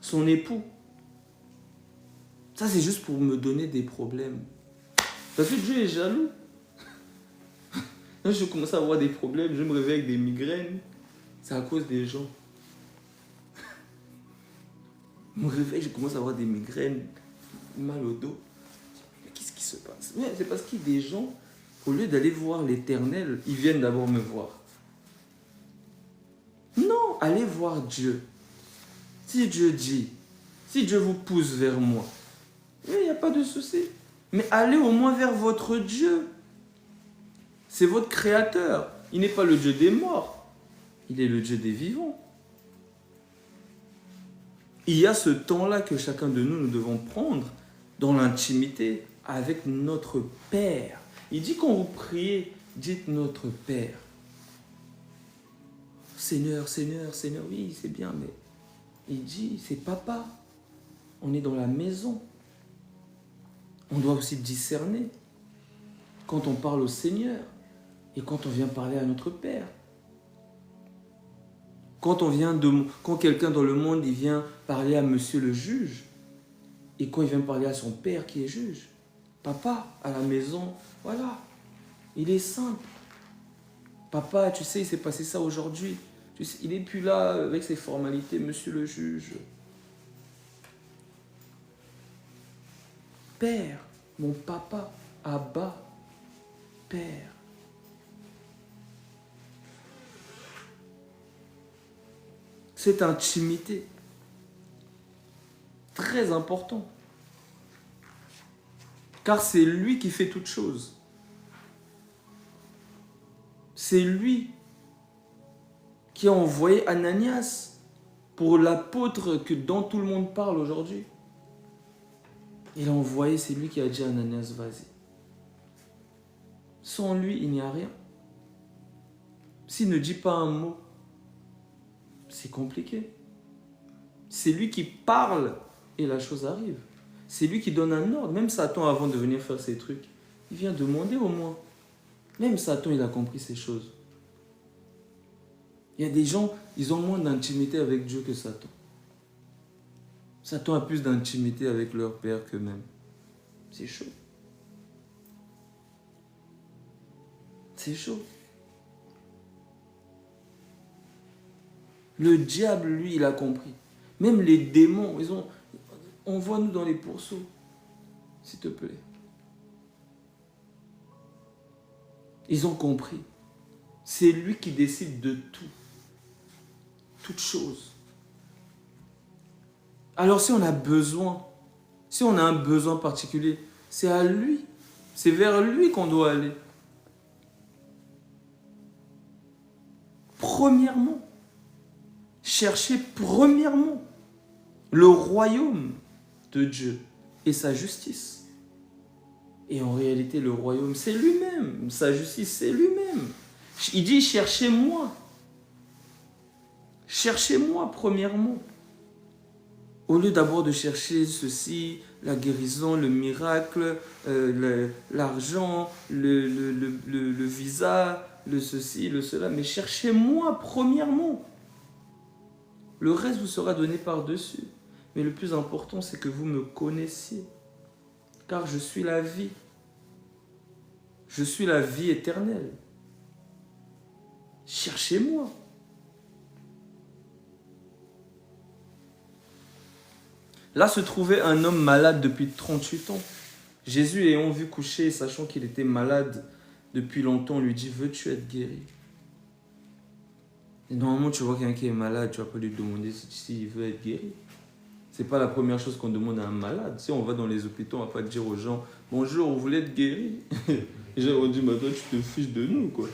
son époux. Ça, c'est juste pour me donner des problèmes. Parce que Dieu est jaloux. Là, je commence à avoir des problèmes, je me réveille avec des migraines. C'est à cause des gens. Je me réveille, je commence à avoir des migraines, mal au dos. Mais qu'est-ce qui se passe? C'est parce qu'il y a des gens, au lieu d'aller voir l'Éternel, ils viennent d'abord me voir. Non, allez voir Dieu. Si Dieu dit, si Dieu vous pousse vers moi, il n'y a pas de souci. Mais allez au moins vers votre Dieu. C'est votre créateur. Il n'est pas le Dieu des morts. Il est le Dieu des vivants. Il y a ce temps-là que chacun de nous, nous devons prendre dans l'intimité avec notre Père. Il dit quand vous priez, dites notre Père. Seigneur, Seigneur, Seigneur, oui, c'est bien, mais il dit, c'est Papa. On est dans la maison. On doit aussi discerner quand on parle au Seigneur et quand on vient parler à notre Père. Quand quelqu'un dans le monde il vient parler à monsieur le juge et quand il vient parler à son père qui est juge, papa à la maison, voilà, il est simple. Papa, tu sais, il s'est passé ça aujourd'hui. Tu sais, il n'est plus là avec ses formalités, monsieur le juge. Père, mon papa, Abba, Père. Cette intimité, très important. Car c'est lui qui fait toutes choses. C'est lui qui a envoyé Ananias pour l'apôtre dont tout le monde parle aujourd'hui. Il a envoyé, c'est lui qui a dit à Ananias, vas-y. Sans lui, il n'y a rien. S'il ne dit pas un mot, c'est compliqué. C'est lui qui parle et la chose arrive. C'est lui qui donne un ordre. Même Satan, avant de venir faire ces trucs, il vient demander au moins. Même Satan, il a compris ces choses. Il y a des gens, ils ont moins d'intimité avec Dieu que Satan. Satan a plus d'intimité avec leur père qu'eux-mêmes. C'est chaud. C'est chaud. Le diable, lui, il a compris. Même les démons, envoie-nous dans les pourceaux, s'il te plaît. Ils ont compris. C'est lui qui décide de tout. Toutes choses. Alors si on a besoin, si on a un besoin particulier, c'est à lui. C'est vers lui qu'on doit aller. Premièrement, cherchez premièrement le royaume de Dieu et sa justice. Et en réalité, le royaume, c'est lui-même. Sa justice, c'est lui-même. Il dit, cherchez-moi. Cherchez-moi premièrement. Au lieu d'abord de chercher ceci, la guérison, le miracle, l'argent, le visa, le ceci, le cela. Mais cherchez-moi premièrement. Le reste vous sera donné par-dessus. Mais le plus important, c'est que vous me connaissiez. Car je suis la vie. Je suis la vie éternelle. Cherchez-moi. Là se trouvait un homme malade depuis 38 ans. Jésus, ayant vu coucher et sachant qu'il était malade depuis longtemps, lui dit, veux-tu être guéri? Et normalement, tu vois quelqu'un qui est malade, tu ne vas pas lui demander s'il veut être guéri. Ce n'est pas la première chose qu'on demande à un malade. Si on va dans les hôpitaux, on ne va pas dire aux gens, bonjour, vous voulez être guéri? Les gens vont dire, bah, toi, tu te fiches de nous, quoi.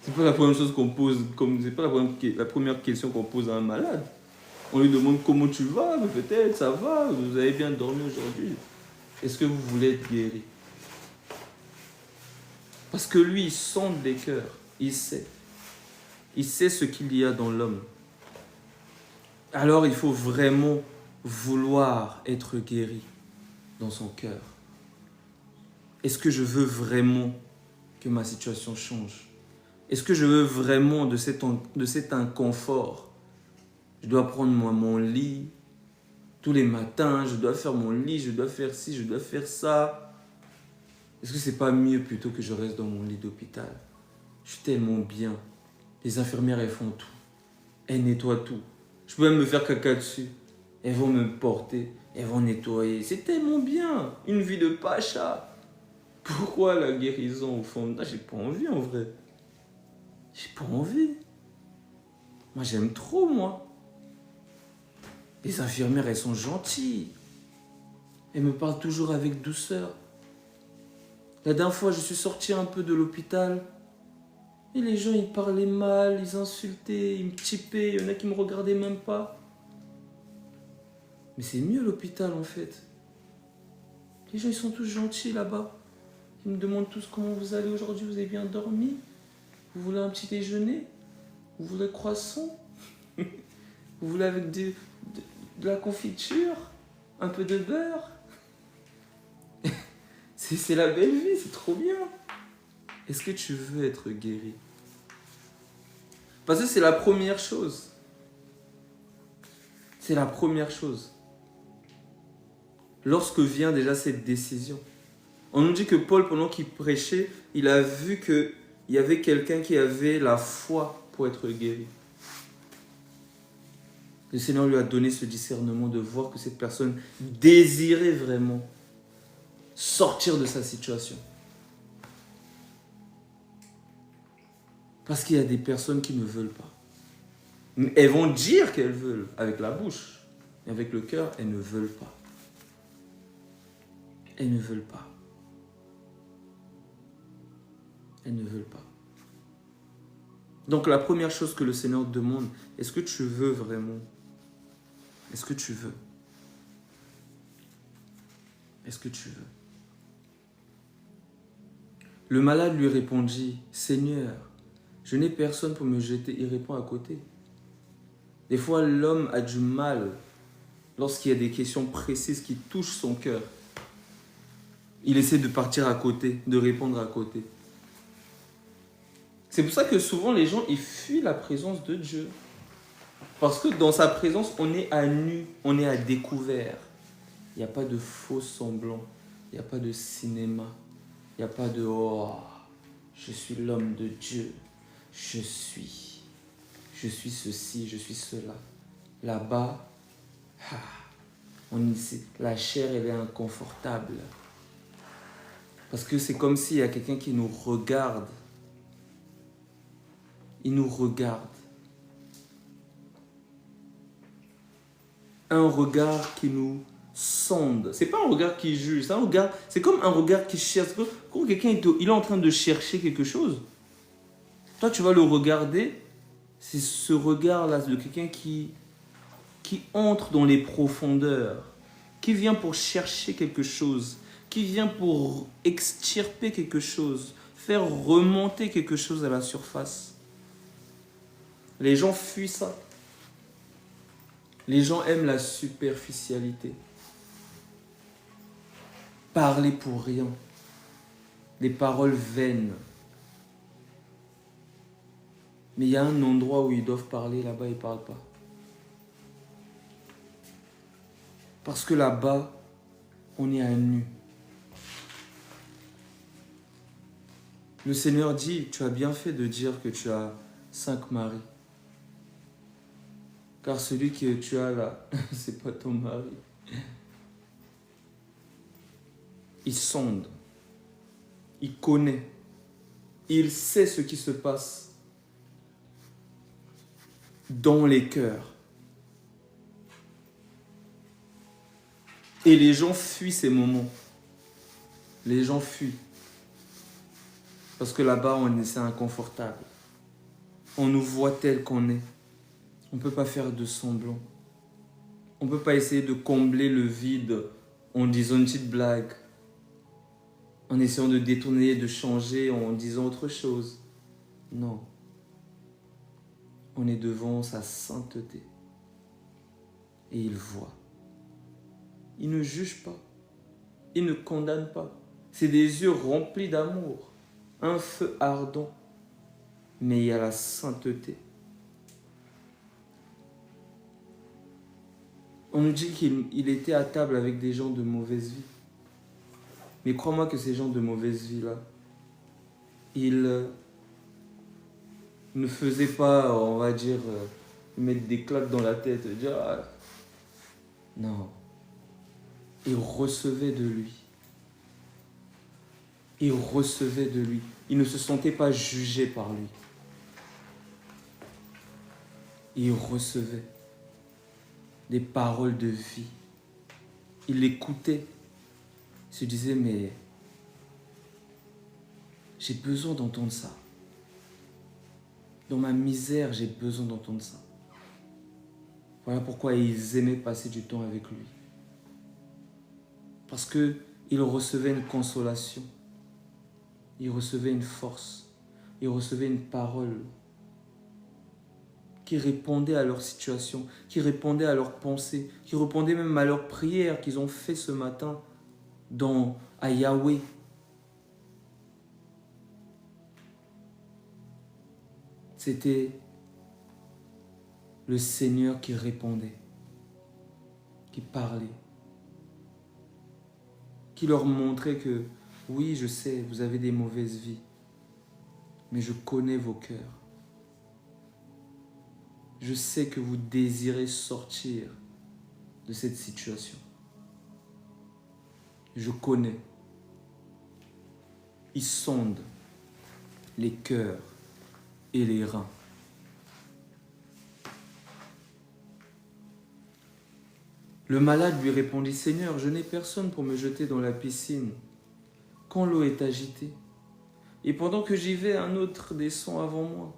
C'est pas la première chose qu'on pose, c'est pas la première question qu'on pose à un malade. On lui demande comment tu vas, mais peut-être ça va, vous avez bien dormi aujourd'hui. Est-ce que vous voulez être guéri? Parce que lui, il sonde les cœurs, il sait. Il sait ce qu'il y a dans l'homme. Alors il faut vraiment vouloir être guéri dans son cœur. Est-ce que je veux vraiment que ma situation change? Est-ce que je veux vraiment de cet inconfort? Je dois prendre mon lit tous les matins, je dois faire mon lit, je dois faire ci, je dois faire ça. Est-ce que c'est pas mieux plutôt que je reste dans mon lit d'hôpital? Je suis tellement bien. Les infirmières, elles font tout. Elles nettoient tout. Je peux même me faire caca dessus. Elles vont me porter, elles vont nettoyer. C'est tellement bien. Une vie de pacha. Pourquoi la guérison au fond? J'ai pas envie en vrai. J'ai pas envie. Moi, j'aime trop, moi. Les infirmières, elles sont gentilles. Elles me parlent toujours avec douceur. La dernière fois, je suis sorti un peu de l'hôpital. Et les gens, ils parlaient mal, ils insultaient, ils me typaient. Il y en a qui me regardaient même pas. Mais c'est mieux l'hôpital, en fait. Les gens, ils sont tous gentils là-bas. Ils me demandent tous comment vous allez aujourd'hui. Vous avez bien dormi? Vous voulez un petit déjeuner? Vous voulez croissant? Vous voulez avec de la confiture? Un peu de beurre? C'est la belle vie, c'est trop bien. Est-ce que tu veux être guéri? Parce que c'est la première chose. C'est la première chose. Lorsque vient déjà cette décision. On nous dit que Paul, pendant qu'il prêchait, il a vu qu'il y avait quelqu'un qui avait la foi pour être guéri. Le Seigneur lui a donné ce discernement de voir que cette personne désirait vraiment sortir de sa situation. Parce qu'il y a des personnes qui ne veulent pas. Elles vont dire qu'elles veulent avec la bouche, mais avec le cœur, elles ne veulent pas. Elles ne veulent pas. Elles ne veulent pas. Donc la première chose que le Seigneur demande, est-ce que tu veux vraiment? Est-ce que tu veux? Est-ce que tu veux? Le malade lui répondit, Seigneur, je n'ai personne pour me jeter. Il répond à côté. Des fois, l'homme a du mal lorsqu'il y a des questions précises qui touchent son cœur. Il essaie de partir à côté, de répondre à côté. C'est pour ça que souvent les gens ils fuient la présence de Dieu. Parce que dans sa présence, on est à nu, on est à découvert. Il n'y a pas de faux semblants, il n'y a pas de cinéma, il n'y a pas de « oh, je suis l'homme de Dieu, je suis ceci, je suis cela ». Là-bas, la chair elle est inconfortable. Parce que c'est comme s'il y a quelqu'un qui nous regarde. Il nous regarde. Un regard qui nous sonde. C'est pas un regard qui juge, c'est un regard, c'est comme un regard qui cherche. Quand quelqu'un il est en train de chercher quelque chose, toi tu vas le regarder, c'est ce regard-là de quelqu'un qui entre dans les profondeurs, qui vient pour chercher quelque chose, qui vient pour extirper quelque chose, faire remonter quelque chose à la surface. Les gens fuient ça. Les gens aiment la superficialité. Parler pour rien. Des paroles vaines. Mais il y a un endroit où ils doivent parler, là-bas ils ne parlent pas. Parce que là-bas, on est à nu. Le Seigneur dit, tu as bien fait de dire que tu as 5 maris. Car celui que tu as là, c'est pas ton mari. Il sonde. Il connaît. Il sait ce qui se passe dans les cœurs. Et les gens fuient ces moments. Les gens fuient. Parce que là-bas, c'est inconfortable. On nous voit tel qu'on est. On ne peut pas faire de semblant. On ne peut pas essayer de combler le vide en disant une petite blague, en essayant de détourner, de changer, en disant autre chose. Non. On est devant sa sainteté. Et il voit. Il ne juge pas. Il ne condamne pas. C'est des yeux remplis d'amour. Un feu ardent. Mais il y a la sainteté. On nous dit qu'il était à table avec des gens de mauvaise vie. Mais crois-moi que ces gens de mauvaise vie-là, ils ne faisaient pas, on va dire, mettre des claques dans la tête, dire ah. Non. Ils recevaient de lui. Ils recevaient de lui. Ils ne se sentaient pas jugés par lui. Ils recevaient des paroles de vie. Ils l'écoutaient. Ils se disaient, mais j'ai besoin d'entendre ça. Dans ma misère, j'ai besoin d'entendre ça. Voilà pourquoi ils aimaient passer du temps avec lui. Parce qu'ils recevaient une consolation. Ils recevaient une force. Ils recevaient une parole qui répondait à leur situation, qui répondait à leurs pensées, qui répondait même à leurs prières qu'ils ont fait ce matin à Yahweh. C'était le Seigneur qui répondait, qui parlait, qui leur montrait que oui, je sais, vous avez des mauvaises vies, mais je connais vos cœurs. Je sais que vous désirez sortir de cette situation. Je connais. Il sonde les cœurs et les reins. Le malade lui répondit, « Seigneur, je n'ai personne pour me jeter dans la piscine quand l'eau est agitée. Et pendant que j'y vais, un autre descend avant moi. »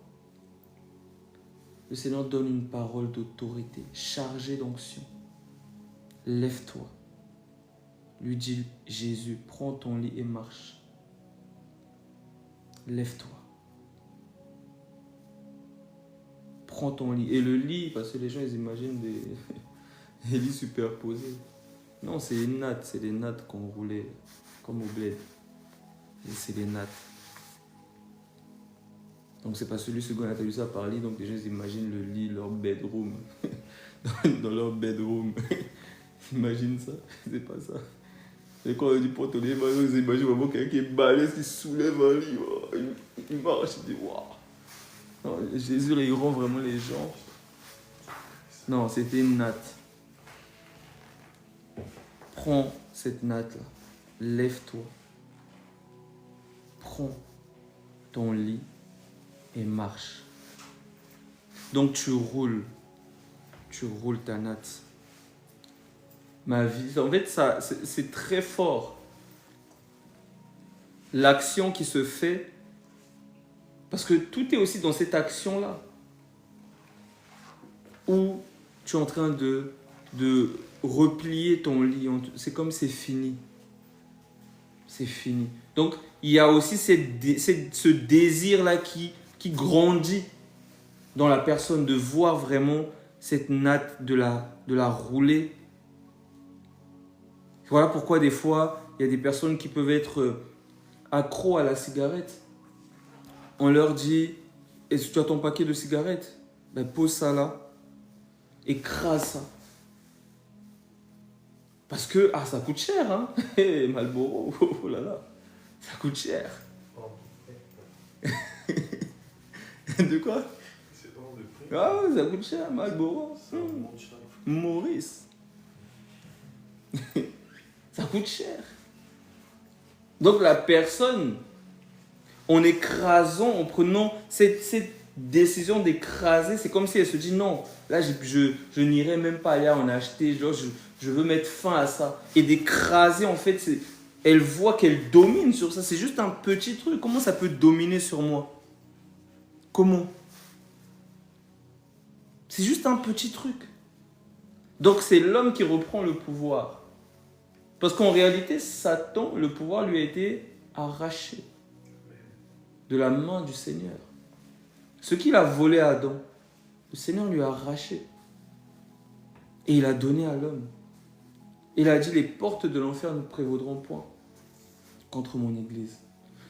Le Seigneur donne une parole d'autorité, chargée d'onction. « Lève-toi. » lui dit Jésus, « Prends ton lit et marche. » Lève-toi. Prends ton lit. Et le lit, parce que les gens ils imaginent des lits superposés. Non, c'est une natte, c'est des nattes qu'on roulait comme au bled. Et c'est des nattes. Donc c'est pas celui qu'on a vu ça par lit, donc les gens ils imaginent le lit, leur bedroom. Dans leur bedroom. Imagine ça, c'est pas ça. Et quand on dit pour ton lit, ils imaginent vraiment quelqu'un qui est balèze, qui soulève un lit. Oh, il marche, il dit waouh. Jésus, il rend vraiment les gens. Non, c'était une natte. Prends cette natte-là. Lève-toi. Prends ton lit et marche. Donc tu roules ta natte. Ma vie, en fait, ça, c'est très fort. L'action qui se fait, parce que tout est aussi dans cette action-là, où tu es en train de replier ton lit. C'est comme c'est fini. C'est fini. Donc, il y a aussi ce désir-là qui grandit dans la personne, de voir vraiment cette natte, de la rouler. Voilà pourquoi des fois, il y a des personnes qui peuvent être accros à la cigarette. On leur dit, est-ce que tu as ton paquet de cigarettes? Ben, pose ça là, écrase ça. Parce que, ça coûte cher, hein. Marlboro, oh là là, ça coûte cher. De quoi? C'est dans le prix. Ah, ça coûte cher, Marlboro. Ça monte cher. Maurice. Ça coûte cher. Donc la personne, en écrasant, en prenant cette décision d'écraser, c'est comme si elle se dit non, là je n'irai même pas aller en acheter, genre je veux mettre fin à ça. Et d'écraser, en fait, elle voit qu'elle domine sur ça. C'est juste un petit truc. Comment ça peut dominer sur moi? Comment? C'est juste un petit truc. Donc c'est l'homme qui reprend le pouvoir. Parce qu'en réalité, Satan, le pouvoir lui a été arraché de la main du Seigneur. Ce qu'il a volé à Adam, le Seigneur lui a arraché. Et il a donné à l'homme. Il a dit, les portes de l'enfer ne prévaudront point contre mon Église.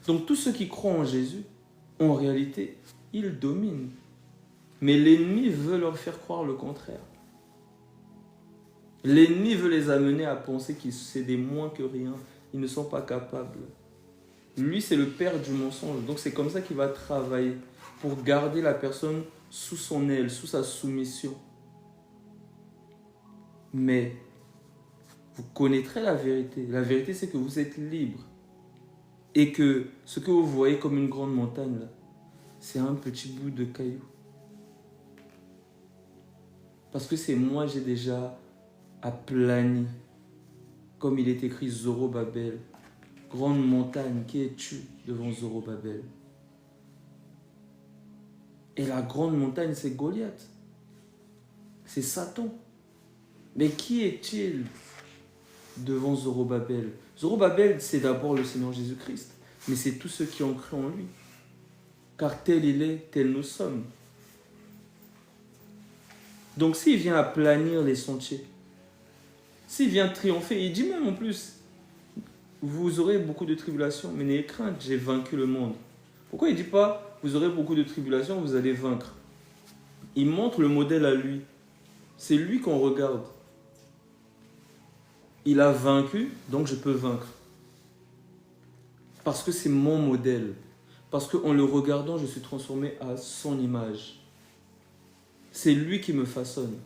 Donc tous ceux qui croient en Jésus, en réalité, ils dominent. Mais l'ennemi veut leur faire croire le contraire. L'ennemi veut les amener à penser qu'ils c'est des moins que rien. Ils ne sont pas capables. Lui, c'est le père du mensonge. Donc c'est comme ça qu'il va travailler pour garder la personne sous son aile, sous sa soumission. Mais vous connaîtrez la vérité. La vérité, c'est que vous êtes libre. Et que ce que vous voyez comme une grande montagne, là, c'est un petit bout de caillou. Parce que c'est moi, j'ai déjà aplani. Comme il est écrit Zorobabel. Grande montagne, qui es-tu devant Zorobabel? Et la grande montagne, c'est Goliath. C'est Satan. Mais qui est-il devant Zorobabel? Zorobabel, c'est d'abord le Seigneur Jésus-Christ. Mais c'est tous ceux qui ont cru en lui. Car tel il est, tel nous sommes. Donc s'il vient aplanir les sentiers, s'il vient triompher, il dit même en plus, vous aurez beaucoup de tribulations, mais n'ayez crainte, j'ai vaincu le monde. Pourquoi il ne dit pas, vous aurez beaucoup de tribulations, vous allez vaincre? Il montre le modèle à lui. C'est lui qu'on regarde. Il a vaincu, donc je peux vaincre. Parce que c'est mon modèle. Parce qu'en le regardant, je suis transformé à son image. C'est lui qui me façonne.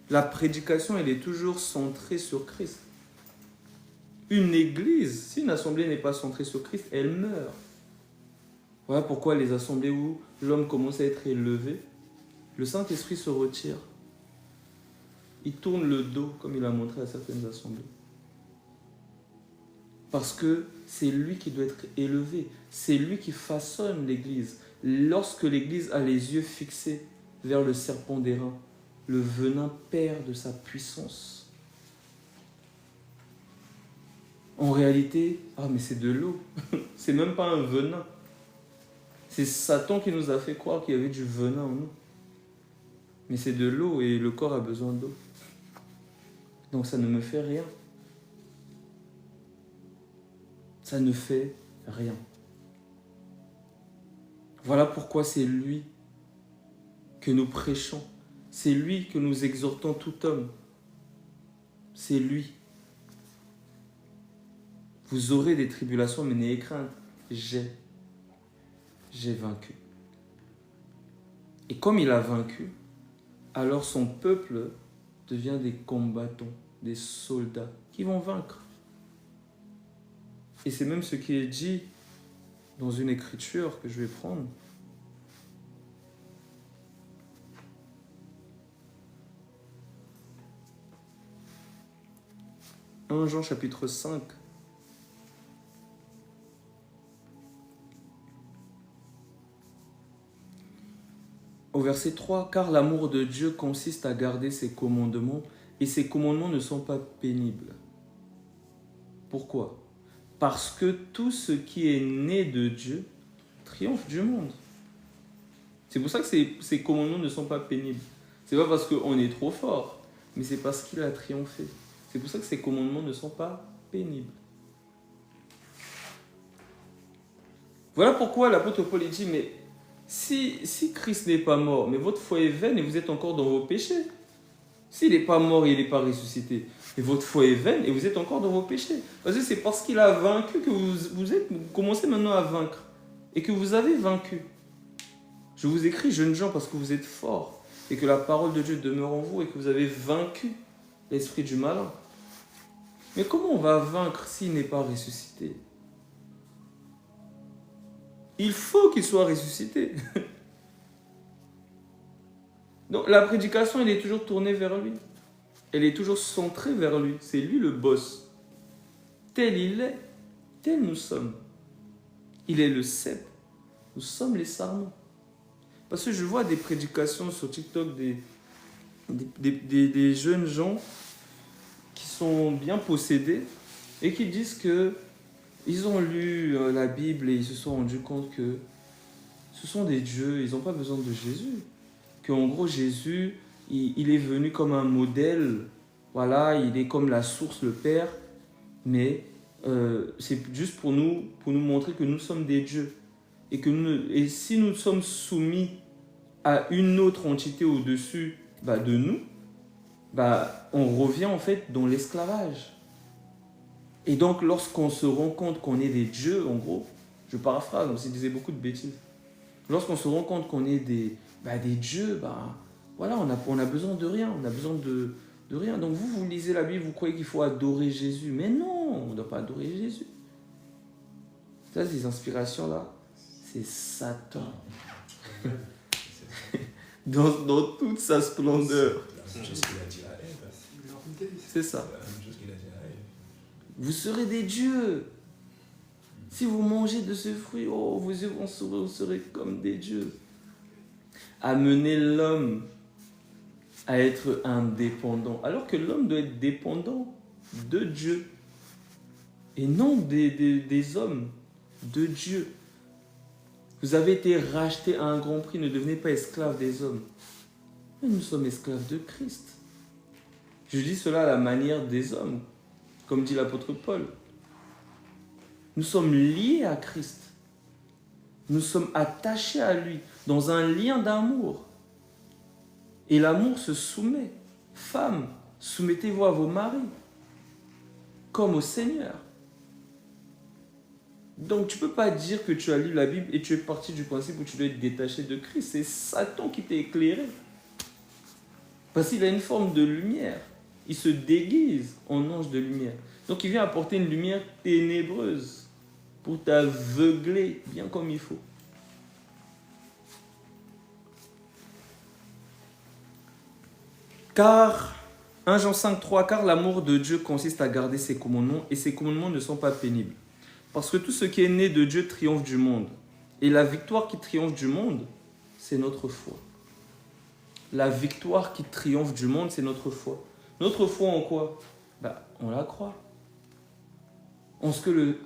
La prédication, elle est toujours centrée sur Christ. Une église, si une assemblée n'est pas centrée sur Christ, elle meurt. Voilà pourquoi les assemblées où l'homme commence à être élevé, le Saint-Esprit se retire. Il tourne le dos, comme il a montré à certaines assemblées. Parce que c'est lui qui doit être élevé. C'est lui qui façonne l'église. Lorsque l'église a les yeux fixés vers le serpent d'airain, le venin perd de sa puissance. En réalité, mais c'est de l'eau. C'est même pas un venin. C'est Satan qui nous a fait croire qu'il y avait du venin en nous. Mais c'est de l'eau et le corps a besoin d'eau. Donc ça ne me fait rien. Ça ne fait rien. Voilà pourquoi c'est lui que nous prêchons. C'est lui que nous exhortons tout homme. C'est lui. Vous aurez des tribulations, mais n'ayez crainte. J'ai vaincu. Et comme il a vaincu, alors son peuple devient des combattants, des soldats qui vont vaincre. Et c'est même ce qui est dit dans une écriture que je vais prendre. 1 Jean chapitre 5. Au verset 3, « Car l'amour de Dieu consiste à garder ses commandements, et ses commandements ne sont pas pénibles. » Pourquoi? Parce que tout ce qui est né de Dieu triomphe du monde. C'est pour ça que ces commandements ne sont pas pénibles. Ce n'est pas parce qu'on est trop fort, mais c'est parce qu'il a triomphé. C'est pour ça que ces commandements ne sont pas pénibles. Voilà pourquoi l'apôtre Paul dit, mais si Christ n'est pas mort, mais votre foi est vaine et vous êtes encore dans vos péchés. S'il n'est pas mort et il n'est pas ressuscité, et votre foi est vaine et vous êtes encore dans vos péchés. C'est parce qu'il a vaincu que vous commencez maintenant à vaincre. Et que vous avez vaincu. Je vous écris, jeunes gens, parce que vous êtes forts et que la parole de Dieu demeure en vous et que vous avez vaincu l'esprit du malin. Mais comment on va vaincre s'il n'est pas ressuscité? Il faut qu'il soit ressuscité. Donc la prédication, elle est toujours tournée vers lui. Elle est toujours centrée vers lui. C'est lui le boss. Tel il est, tel nous sommes. Il est le cep. Nous sommes les sarments. Parce que je vois des prédications sur TikTok des jeunes gens qui sont bien possédés et qui disent que ils ont lu la Bible et ils se sont rendus compte que ce sont des dieux, ils n'ont pas besoin de Jésus. Qu'en gros, Jésus, il est venu comme un modèle. Voilà, il est comme la source, le Père. Mais c'est juste pour nous montrer que nous sommes des dieux. Et si nous sommes soumis à une autre entité au-dessus de nous, on revient en fait dans l'esclavage. Et donc, lorsqu'on se rend compte qu'on est des dieux, en gros, je paraphrase, on s'y disait beaucoup de bêtises. Lorsqu'on se rend compte qu'on est des dieux, voilà, on a besoin de rien, on a besoin de rien. Donc vous lisez la Bible, vous croyez qu'il faut adorer Jésus. Mais non, on ne doit pas adorer Jésus. Ça, ces inspirations-là, c'est Satan. dans toute sa splendeur. C'est la même chose qu'il a dit à Ève. C'est ça. C'est la même chose qu'il a dit à Ève. Vous serez des dieux. Si vous mangez de ce fruit, vos yeux vont s'ouvrir, vous serez comme des dieux. Amener l'homme à être indépendant, alors que l'homme doit être dépendant de Dieu et non des hommes, de Dieu. Vous avez été rachetés à un grand prix, ne devenez pas esclaves des hommes. Mais nous sommes esclaves de Christ. Je dis cela à la manière des hommes, comme dit l'apôtre Paul. Nous sommes liés à Christ. Nous sommes attachés à lui dans un lien d'amour. Et l'amour se soumet. Femmes, soumettez-vous à vos maris, comme au Seigneur. Donc tu ne peux pas dire que tu as lu la Bible et tu es parti du principe où tu dois être détaché de Christ. C'est Satan qui t'a éclairé. Parce qu'il a une forme de lumière. Il se déguise en ange de lumière. Donc il vient apporter une lumière ténébreuse pour t'aveugler bien comme il faut. Car, 1 Jean 5, 3, car l'amour de Dieu consiste à garder ses commandements et ses commandements ne sont pas pénibles. Parce que tout ce qui est né de Dieu triomphe du monde. Et la victoire qui triomphe du monde, c'est notre foi. La victoire qui triomphe du monde, c'est notre foi. Notre foi en quoi? On la croit. En ce que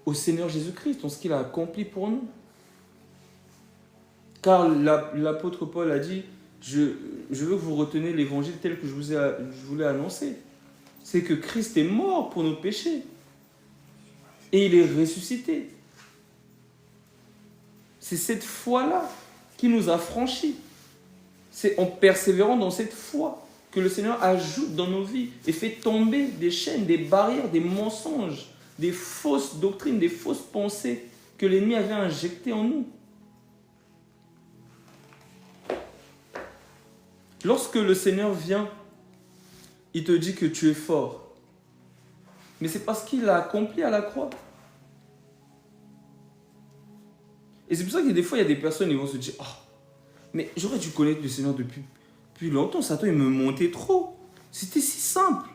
au Seigneur Jésus-Christ, en ce qu'il a accompli pour nous. Car l'apôtre Paul a dit, je veux que vous reteniez l'évangile tel que je vous l'ai annoncé. C'est que Christ est mort pour nos péchés. Et il est ressuscité. C'est cette foi-là qui nous a franchis. C'est en persévérant dans cette foi que le Seigneur ajoute dans nos vies et fait tomber des chaînes, des barrières, des mensonges, des fausses doctrines, des fausses pensées que l'ennemi avait injectées en nous. Lorsque le Seigneur vient, il te dit que tu es fort. Mais c'est parce qu'il l'a accompli à la croix. Et c'est pour ça que des fois, il y a des personnes qui vont se dire « Ah, mais j'aurais dû connaître le Seigneur depuis longtemps. Satan, il me montait trop. C'était si simple. »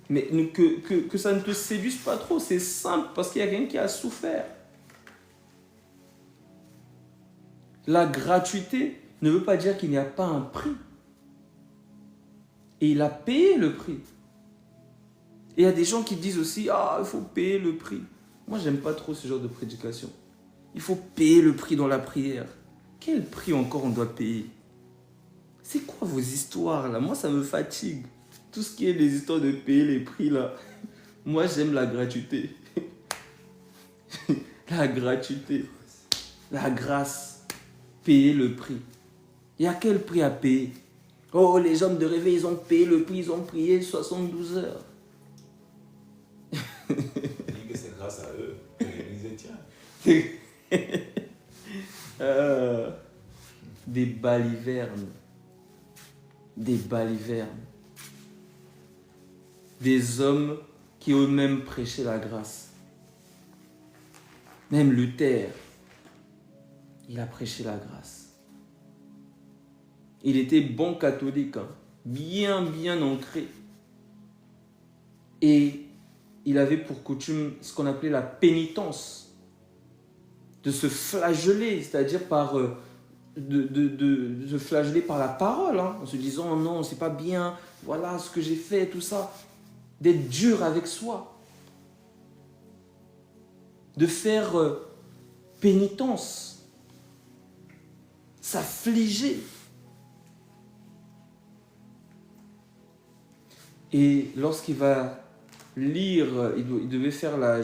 Mais que ça ne te séduise pas trop. C'est simple parce qu'il y a quelqu'un qui a souffert. La gratuité ne veut pas dire qu'il n'y a pas un prix. Et il a payé le prix. Et il y a des gens qui disent aussi « Ah, il faut payer le prix. » Moi, j'aime pas trop ce genre de prédication. Il faut payer le prix dans la prière. Quel prix encore on doit payer? C'est quoi vos histoires là? Moi, ça me fatigue. Tout ce qui est les histoires de payer les prix là. Moi, j'aime la gratuité. La gratuité. La grâce. Payer le prix. Il y a quel prix à payer? Oh, les hommes de réveil, ils ont payé le prix, ils ont prié 72 heures. Il dit que c'est grâce à eux que l'Église est tiens. des balivernes. Des balivernes. Des hommes qui eux-mêmes prêchaient la grâce. Même Luther, il a prêché la grâce. Il était bon catholique, hein, bien ancré. Et il avait pour coutume ce qu'on appelait la pénitence, de se flageller, c'est-à-dire de se flageller par la parole, hein, en se disant oh non, c'est pas bien, voilà ce que j'ai fait, tout ça. D'être dur avec soi. De faire pénitence. S'affliger. Et lorsqu'il va lire, il devait faire la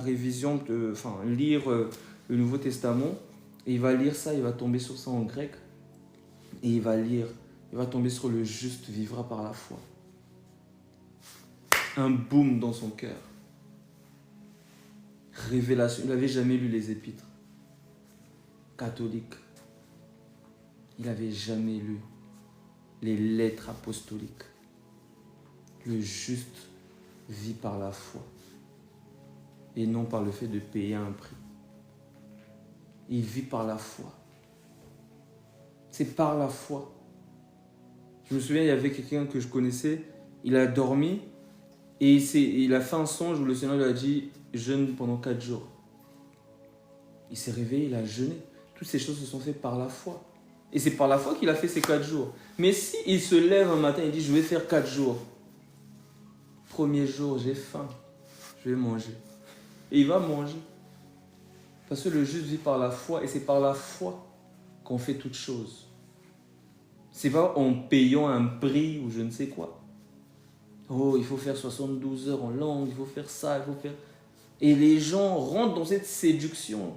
révision, lire le Nouveau Testament, et il va lire ça, il va tomber sur ça en grec, et il va tomber sur le juste vivra par la foi. Un boom dans son cœur. Révélation, il n'avait jamais lu les épîtres catholiques. Il n'avait jamais lu les lettres apostoliques. Le juste vit par la foi et non par le fait de payer un prix. Il vit par la foi. C'est par la foi. Je me souviens, il y avait quelqu'un que je connaissais, il a dormi et il a fait un songe où le Seigneur lui a dit « jeûne pendant 4 jours ». Il s'est réveillé, il a jeûné. Toutes ces choses se sont faites par la foi. Et c'est par la foi qu'il a fait ces 4 jours. Mais si il se lève un matin et dit « je vais faire 4 jours », premier jour, j'ai faim, je vais manger. Et il va manger. Parce que le juste vit par la foi et c'est par la foi qu'on fait toutes choses. C'est pas en payant un prix ou je ne sais quoi. Oh, il faut faire 72 heures en langue, il faut faire ça, il faut faire... Et les gens rentrent dans cette séduction.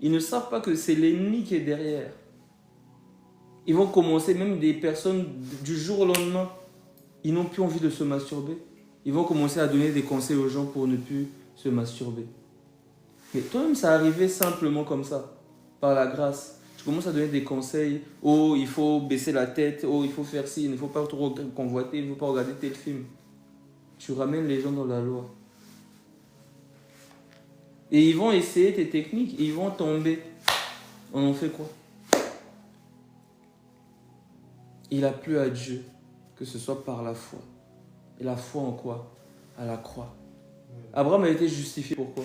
Ils ne savent pas que c'est l'ennemi qui est derrière. Ils vont commencer, même des personnes du jour au lendemain, ils n'ont plus envie de se masturber. Ils vont commencer à donner des conseils aux gens pour ne plus se masturber. Mais toi-même, ça arrivait simplement comme ça, par la grâce. Tu commences à donner des conseils. Oh, il faut baisser la tête. Oh, il faut faire ci. Il ne faut pas trop convoiter. Il ne faut pas regarder tel film. Tu ramènes les gens dans la loi. Et ils vont essayer tes techniques. Ils vont tomber. On en fait quoi? Il a plu à Dieu que ce soit par la foi. Et la foi en quoi? À la croix. Abraham a été justifié. Pourquoi?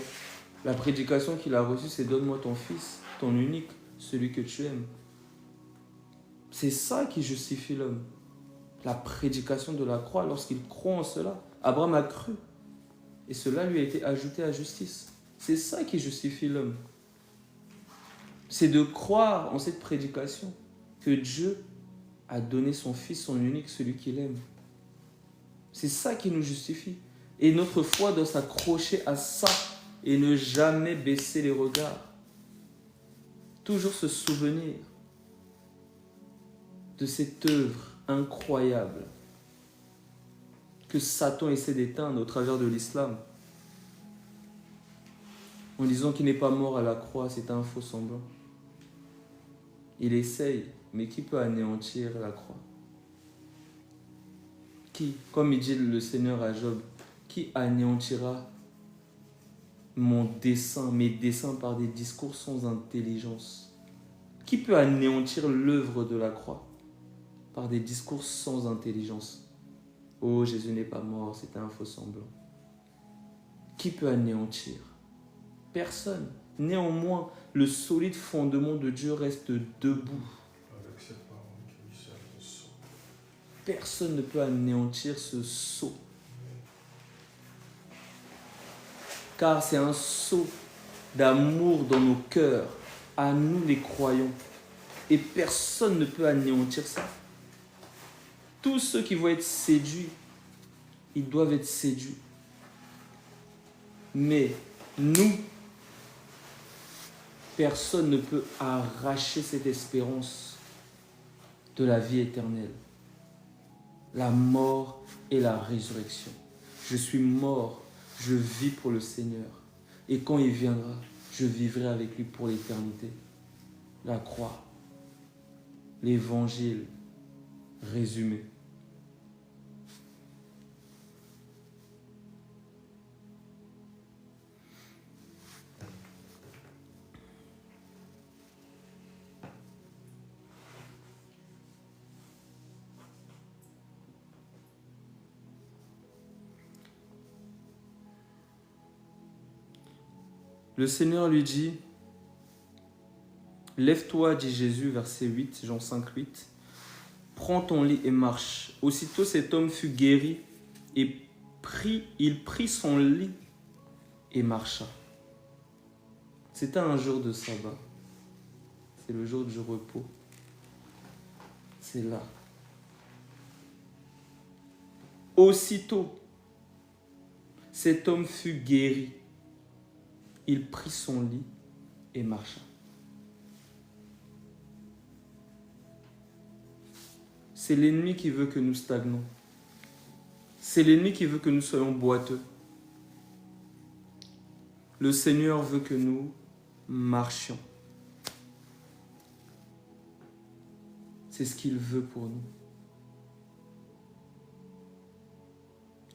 La prédication qu'il a reçue, c'est donne-moi ton fils, ton unique, celui que tu aimes. C'est ça qui justifie l'homme. La prédication de la croix, lorsqu'il croit en cela. Abraham a cru. Et cela lui a été ajouté à justice. C'est ça qui justifie l'homme. C'est de croire en cette prédication que Dieu a donné son fils, son unique, celui qu'il aime. C'est ça qui nous justifie. Et notre foi doit s'accrocher à ça et ne jamais baisser les regards. Toujours se souvenir de cette œuvre incroyable que Satan essaie d'éteindre au travers de l'islam. En disant qu'il n'est pas mort à la croix, c'est un faux semblant. Il essaye, mais qui peut anéantir la croix? Qui, comme il dit le Seigneur à Job, qui anéantira mes desseins par des discours sans intelligence? Qui peut anéantir l'œuvre de la croix par des discours sans intelligence? Oh, Jésus n'est pas mort, c'est un faux semblant. Qui peut anéantir? Personne. Néanmoins, le solide fondement de Dieu reste debout. Avec cette parole qui lui sert de sceau. Personne ne peut anéantir ce sceau. Car c'est un sceau d'amour dans nos cœurs, à nous les croyants. Et personne ne peut anéantir ça. Tous ceux qui vont être séduits, ils doivent être séduits. Mais nous, personne ne peut arracher cette espérance de la vie éternelle. La mort et la résurrection. Je suis mort, je vis pour le Seigneur. Et quand il viendra, je vivrai avec lui pour l'éternité. la croix, l'évangile résumé. Le Seigneur lui dit, « Lève-toi, dit Jésus, verset 8, Jean 5, 8. Prends ton lit et marche. » Aussitôt cet homme fut guéri et il prit son lit et marcha. C'était un jour de sabbat. C'est le jour du repos. C'est là. Aussitôt, cet homme fut guéri. Il prit son lit et marcha. C'est l'ennemi qui veut que nous stagnons. C'est l'ennemi qui veut que nous soyons boiteux. Le Seigneur veut que nous marchions. C'est ce qu'il veut pour nous.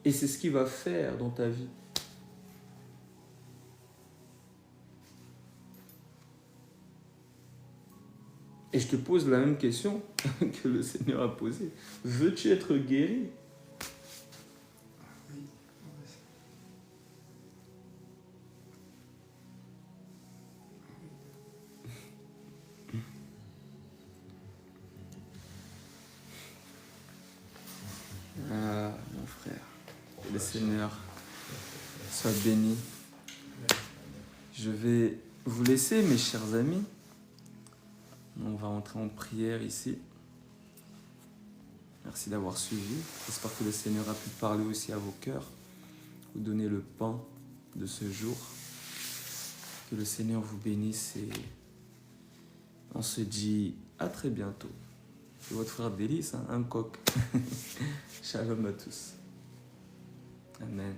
Et c'est ce qu'il va faire dans ta vie. Et je te pose la même question que le Seigneur a posée. Veux-tu être guéri? Oui. Ah, mon frère, que le Seigneur soit béni. Je vais vous laisser, mes chers amis. On va entrer en prière ici. Merci d'avoir suivi. J'espère que le Seigneur a pu parler aussi à vos cœurs, vous donner le pain de ce jour. Que le Seigneur vous bénisse et on se dit à très bientôt. C'est votre frère Délice, un coq. Shalom à tous. Amen.